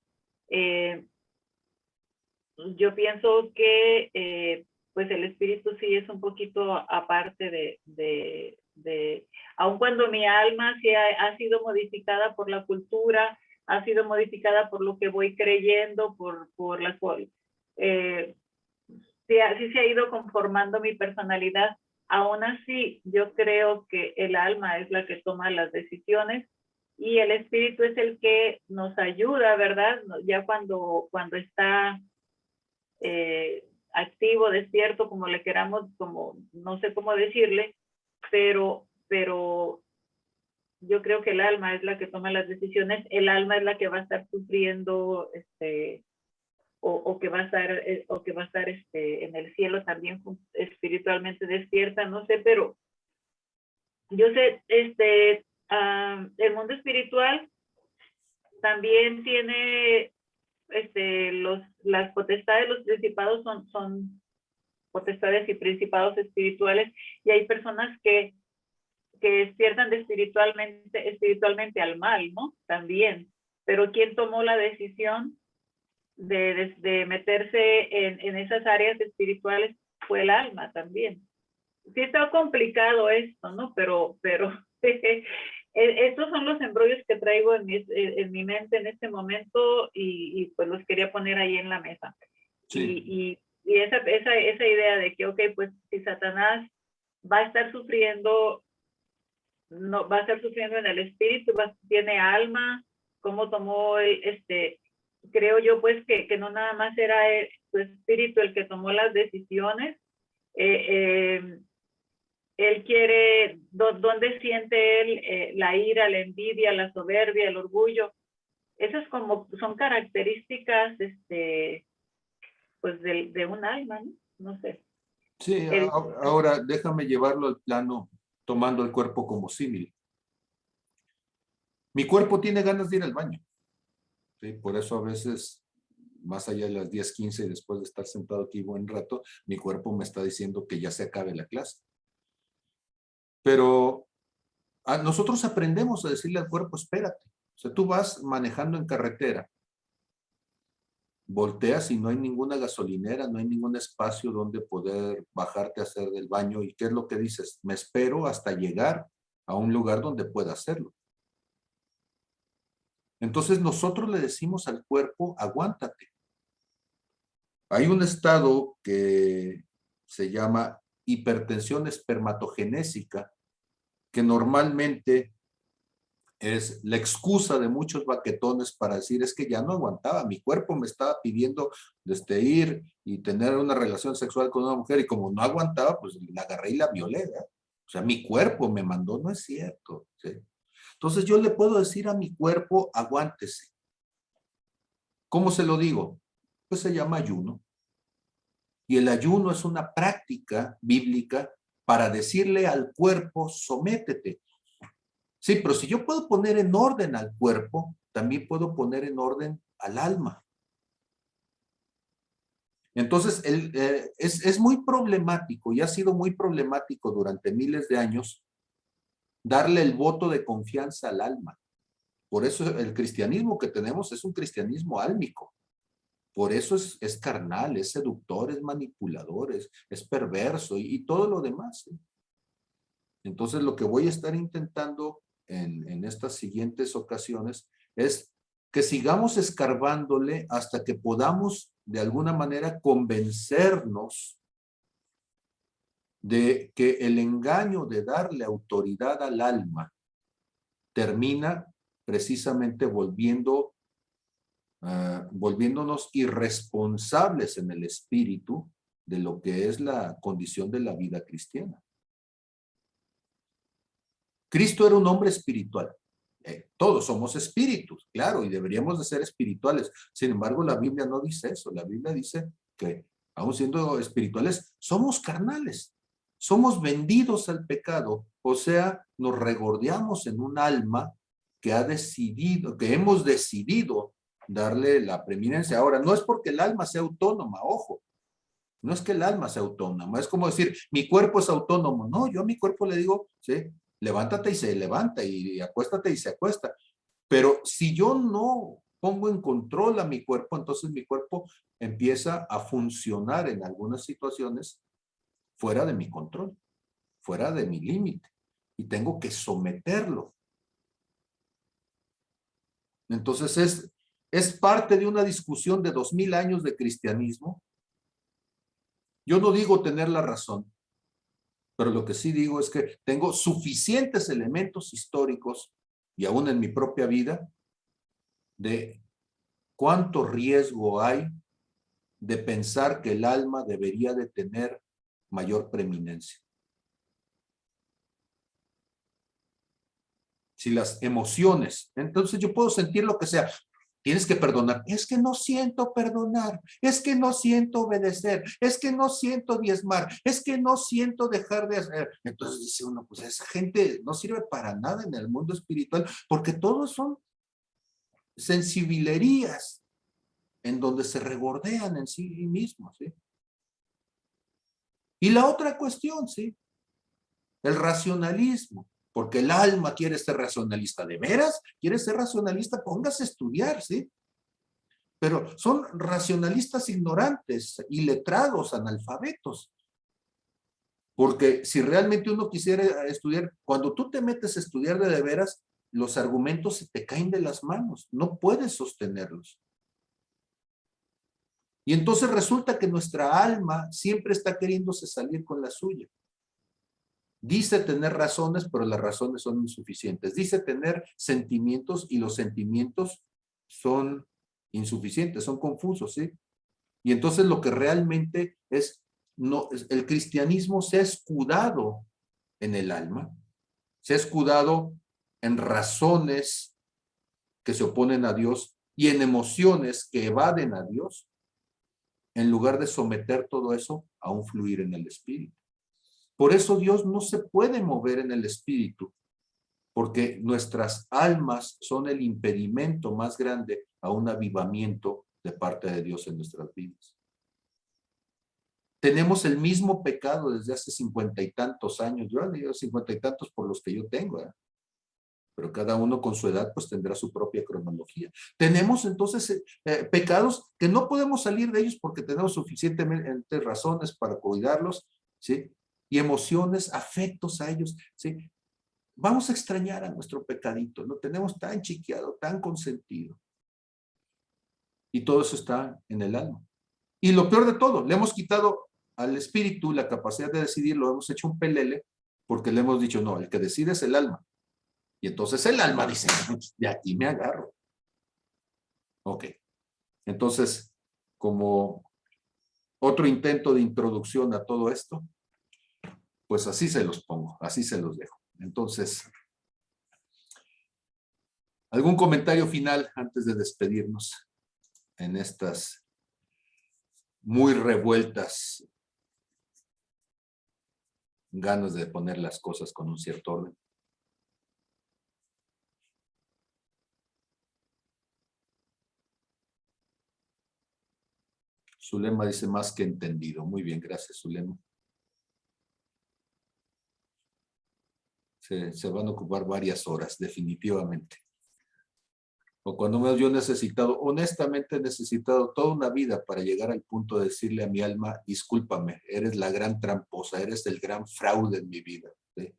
yo pienso que pues el espíritu sí es un poquito aparte aun cuando mi alma sí ha sido modificada por la cultura, ha sido modificada por lo que voy creyendo, por la cual sí se ha ido conformando mi personalidad. Aún así, yo creo que el alma es la que toma las decisiones y el espíritu es el que nos ayuda, ¿verdad? Ya cuando está activo, despierto, como le queramos, como no sé cómo decirle, pero yo creo que el alma es la que toma las decisiones, el alma es la que va a estar sufriendo, o que va a estar en el cielo también espiritualmente despierta, no sé, pero yo sé, el mundo espiritual también tiene las potestades, los principados son potestades y principados espirituales, y hay personas que despiertan espiritualmente al mal, ¿no? También. Pero ¿quién tomó la decisión de meterse en esas áreas espirituales? Fue el alma también. Sí está complicado esto, ¿no? Pero estos son los embrollos que traigo en mi mente en este momento y pues los quería poner ahí en la mesa. Sí. Y esa idea de que, ok, pues si Satanás va a estar sufriendo, no va a estar sufriendo en el espíritu, tiene alma, cómo tomó creo yo pues que no nada más era su espíritu el que tomó las decisiones. Él quiere, ¿dónde siente él la ira, la envidia, la soberbia, el orgullo? Esas son características pues de un alma, ¿no? No sé. Sí, ahora déjame llevarlo al plano tomando el cuerpo como símil. Mi cuerpo tiene ganas de ir al baño. ¿Sí? Por eso a veces, más allá de las 10:15 y después de estar sentado aquí buen rato, mi cuerpo me está diciendo que ya se acabe la clase. Pero nosotros aprendemos a decirle al cuerpo, espérate. O sea, tú vas manejando en carretera, volteas y no hay ninguna gasolinera, no hay ningún espacio donde poder bajarte a hacer del baño. ¿Y qué es lo que dices? Me espero hasta llegar a un lugar donde pueda hacerlo. Entonces nosotros le decimos al cuerpo, aguántate. Hay un estado que se llama hipertensión espermatogenésica, que normalmente es la excusa de muchos baquetones para decir, es que ya no aguantaba, mi cuerpo me estaba pidiendo ir y tener una relación sexual con una mujer, y como no aguantaba, pues la agarré y la violé, ¿verdad? O sea, mi cuerpo me mandó, no es cierto, ¿sí? Entonces yo le puedo decir a mi cuerpo, aguántese. ¿Cómo se lo digo? Pues se llama ayuno. Y el ayuno es una práctica bíblica para decirle al cuerpo, sométete. Sí, pero si yo puedo poner en orden al cuerpo, también puedo poner en orden al alma. Entonces, es muy problemático y ha sido muy problemático durante miles de años darle el voto de confianza al alma. Por eso el cristianismo que tenemos es un cristianismo álmico. Por eso es carnal, es seductor, es manipulador, es perverso y todo lo demás. ¿Sí? Entonces, lo que voy a estar intentando en estas siguientes ocasiones es que sigamos escarbándole hasta que podamos de alguna manera convencernos de que el engaño de darle autoridad al alma termina precisamente volviéndonos irresponsables en el espíritu de lo que es la condición de la vida cristiana. Cristo era un hombre espiritual. Todos somos espíritus, claro, y deberíamos de ser espirituales. Sin embargo, la Biblia no dice eso. La Biblia dice que, aun siendo espirituales, somos carnales. Somos vendidos al pecado. O sea, nos regordeamos en un alma que hemos decidido darle la preeminencia. Ahora, no es porque el alma sea autónoma, ojo. No es que el alma sea autónoma. Es como decir, mi cuerpo es autónomo. No, yo a mi cuerpo le digo, sí, levántate y se levanta, y acuéstate y se acuesta. Pero si yo no pongo en control a mi cuerpo, entonces mi cuerpo empieza a funcionar en algunas situaciones fuera de mi control, fuera de mi límite, y tengo que someterlo. Entonces es parte de una discusión de 2000 años de cristianismo. Yo no digo tener la razón, pero lo que sí digo es que tengo suficientes elementos históricos, y aún en mi propia vida, de cuánto riesgo hay de pensar que el alma debería de tener mayor preeminencia. Si las emociones, entonces yo puedo sentir lo que sea. Tienes que perdonar. Es que no siento perdonar. Es que no siento obedecer. Es que no siento diezmar. Es que no siento dejar de hacer. Entonces dice uno, pues esa gente no sirve para nada en el mundo espiritual, porque todos son sensibilerías en donde se regordean en sí mismos, ¿sí? Y la otra cuestión, ¿sí? El racionalismo. Porque el alma quiere ser racionalista. ¿De veras? ¿Quiere ser racionalista? Póngase a estudiar, ¿sí? Pero son racionalistas ignorantes, iletrados, analfabetos. Porque si realmente uno quisiera estudiar, cuando tú te metes a estudiar de veras, los argumentos se te caen de las manos. No puedes sostenerlos. Y entonces resulta que nuestra alma siempre está queriéndose salir con la suya. Dice tener razones, pero las razones son insuficientes. Dice tener sentimientos y los sentimientos son insuficientes, son confusos, ¿sí? Y entonces lo que realmente el cristianismo se ha escudado en el alma, se ha escudado en razones que se oponen a Dios y en emociones que evaden a Dios, en lugar de someter todo eso a un fluir en el espíritu. Por eso Dios no se puede mover en el espíritu, porque nuestras almas son el impedimento más grande a un avivamiento de parte de Dios en nuestras vidas. Tenemos el mismo pecado desde hace 50 y tantos años. Yo digo 50 y tantos por los que yo tengo, ¿eh? Pero cada uno con su edad pues tendrá su propia cronología. Tenemos entonces pecados que no podemos salir de ellos porque tenemos suficientemente razones para cuidarlos, ¿sí? Y emociones, afectos a ellos, ¿sí? Vamos a extrañar a nuestro pecadito, lo tenemos tan chiqueado, tan consentido. Y todo eso está en el alma. Y lo peor de todo, le hemos quitado al espíritu la capacidad de decidir, lo hemos hecho un pelele, porque le hemos dicho, no, el que decide es el alma. Y entonces el alma dice, de aquí me agarro. Ok. Entonces, como otro intento de introducción a todo esto, pues así se los pongo, así se los dejo. Entonces, ¿algún comentario final antes de despedirnos en estas muy revueltas ganas de poner las cosas con un cierto orden? Zulema dice más que entendido. Muy bien, gracias, Zulema. Se van a ocupar varias horas, definitivamente. O cuando menos yo he necesitado, honestamente he necesitado toda una vida para llegar al punto de decirle a mi alma, discúlpame, eres la gran tramposa, eres el gran fraude en mi vida. ¿Sí?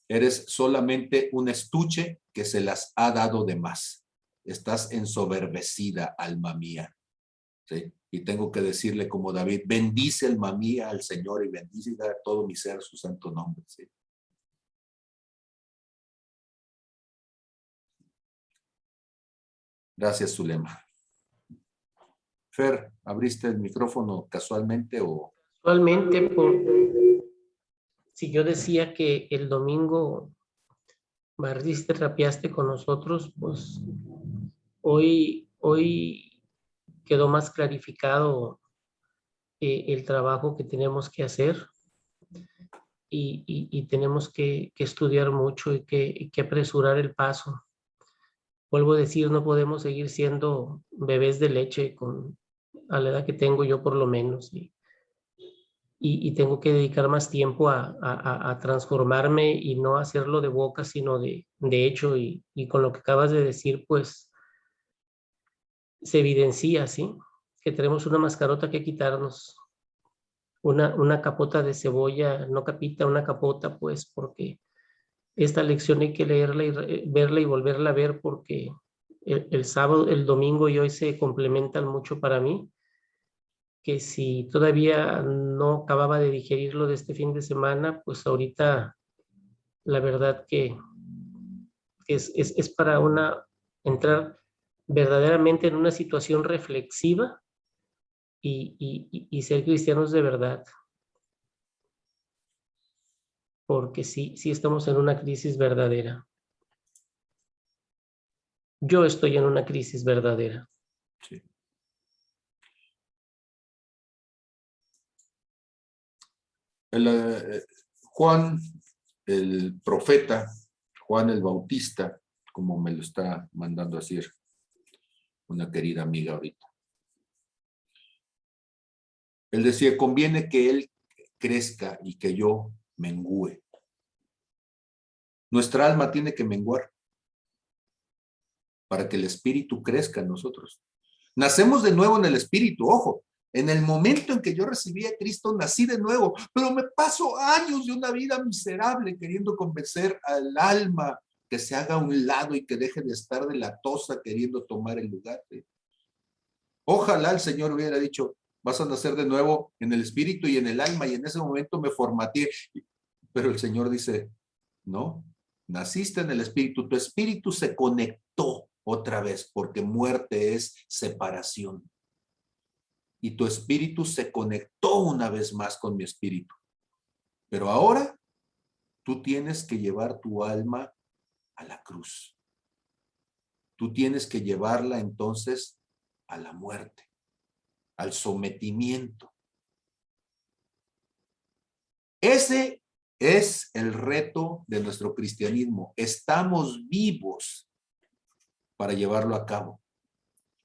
Eres solamente un estuche que se las ha dado de más. Estás ensoberbecida, alma mía. ¿Sí? Y tengo que decirle como David, bendice alma mía al Señor y bendice a todo mi ser su santo nombre. ¿Sí? Gracias, Zulema. Fer, ¿abriste el micrófono casualmente o...? Actualmente, si yo decía que el domingo barriste, trapeaste con nosotros, pues hoy quedó más clarificado el trabajo que tenemos que hacer y tenemos que estudiar mucho y que apresurar el paso. Vuelvo a decir, no podemos seguir siendo bebés de leche a la edad que tengo yo por lo menos. Y tengo que dedicar más tiempo a transformarme y no hacerlo de boca, sino de hecho. Y con lo que acabas de decir, pues se evidencia, ¿sí? Que tenemos una mascarota que quitarnos, una capota de cebolla, no capita, una capota, pues, porque esta lección hay que leerla y verla y volverla a ver, porque el sábado, el domingo y hoy se complementan mucho para mí, que si todavía no acababa de digerirlo de este fin de semana, pues ahorita la verdad que es para entrar verdaderamente en una situación reflexiva y ser cristianos de verdad. Porque sí estamos en una crisis verdadera. Yo estoy en una crisis verdadera. Sí. Juan, el profeta, Juan el Bautista, como me lo está mandando a decir una querida amiga ahorita. Él decía, conviene que él crezca y que yo mengüe. Nuestra alma tiene que menguar para que el espíritu crezca en nosotros. Nacemos de nuevo en el espíritu, ojo. En el momento en que yo recibí a Cristo, nací de nuevo, pero me paso años de una vida miserable queriendo convencer al alma que se haga a un lado y que deje de estar de latosa queriendo tomar el lugar. Ojalá el Señor hubiera dicho, vas a nacer de nuevo en el espíritu y en el alma, y en ese momento me formateé. Pero el Señor dice, no, naciste en el espíritu, tu espíritu se conectó otra vez, porque muerte es separación. Y tu espíritu se conectó una vez más con mi espíritu. Pero ahora tú tienes que llevar tu alma a la cruz. Tú tienes que llevarla entonces a la muerte. al sometimiento. Ese es el reto de nuestro cristianismo. Estamos vivos para llevarlo a cabo.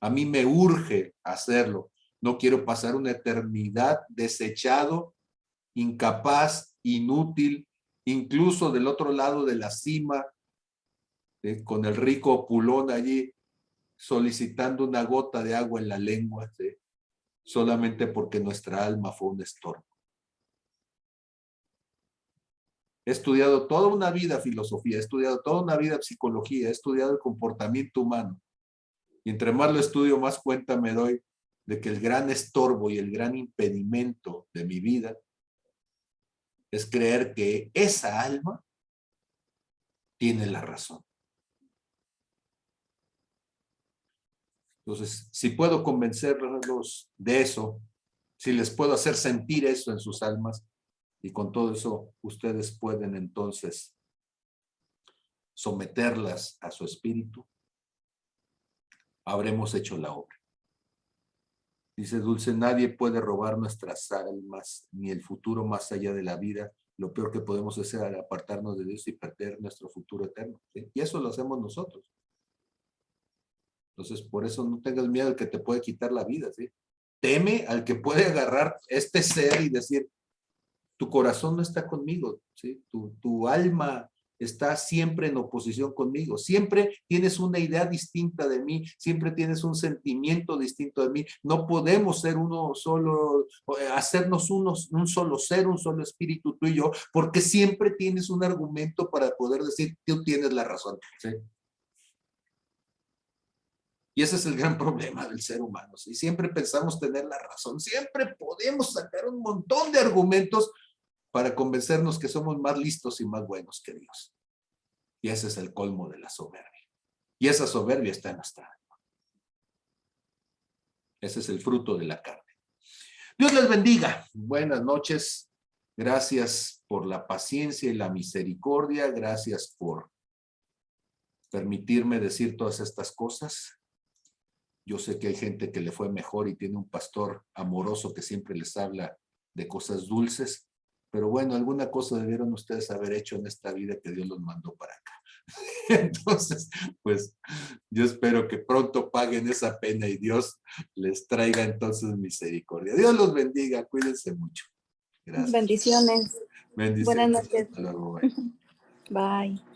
A mí me urge hacerlo. No quiero pasar una eternidad desechado, incapaz, inútil, incluso del otro lado de la cima, con el rico Pulón allí, solicitando una gota de agua en la lengua, solamente porque nuestra alma fue un estorbo. He estudiado toda una vida filosofía, he estudiado toda una vida psicología, he estudiado el comportamiento humano. Y entre más lo estudio, más cuenta me doy de que el gran estorbo y el gran impedimento de mi vida es creer que esa alma tiene la razón. Entonces, si puedo convencerlos de eso, si les puedo hacer sentir eso en sus almas, y con todo eso ustedes pueden entonces someterlas a su espíritu, habremos hecho la obra. Dice Dulce, nadie puede robar nuestras almas, ni el futuro más allá de la vida. Lo peor que podemos hacer es apartarnos de Dios y perder nuestro futuro eterno, ¿sí? Y eso lo hacemos nosotros. Entonces, por eso no tengas miedo al que te puede quitar la vida, ¿sí? Teme al que puede agarrar este ser y decir, tu corazón no está conmigo, ¿sí? Tu alma está siempre en oposición conmigo. Siempre tienes una idea distinta de mí, siempre tienes un sentimiento distinto de mí. No podemos ser uno solo, hacernos un solo ser, un solo espíritu tú y yo, porque siempre tienes un argumento para poder decir, tú tienes la razón, ¿sí? Y ese es el gran problema del ser humano, ¿sí? Siempre pensamos tener la razón, siempre podemos sacar un montón de argumentos para convencernos que somos más listos y más buenos que Dios. Y ese es el colmo de la soberbia. Y esa soberbia está en nuestra alma. Ese es el fruto de la carne. Dios les bendiga. Buenas noches. Gracias por la paciencia y la misericordia. Gracias por permitirme decir todas estas cosas. Yo sé que hay gente que le fue mejor y tiene un pastor amoroso que siempre les habla de cosas dulces. Pero bueno, alguna cosa debieron ustedes haber hecho en esta vida que Dios los mandó para acá. Entonces, pues, yo espero que pronto paguen esa pena y Dios les traiga entonces misericordia. Dios los bendiga, cuídense mucho. Gracias. Bendiciones. Bendiciones. Buenas noches. Hasta luego, bye. Bye.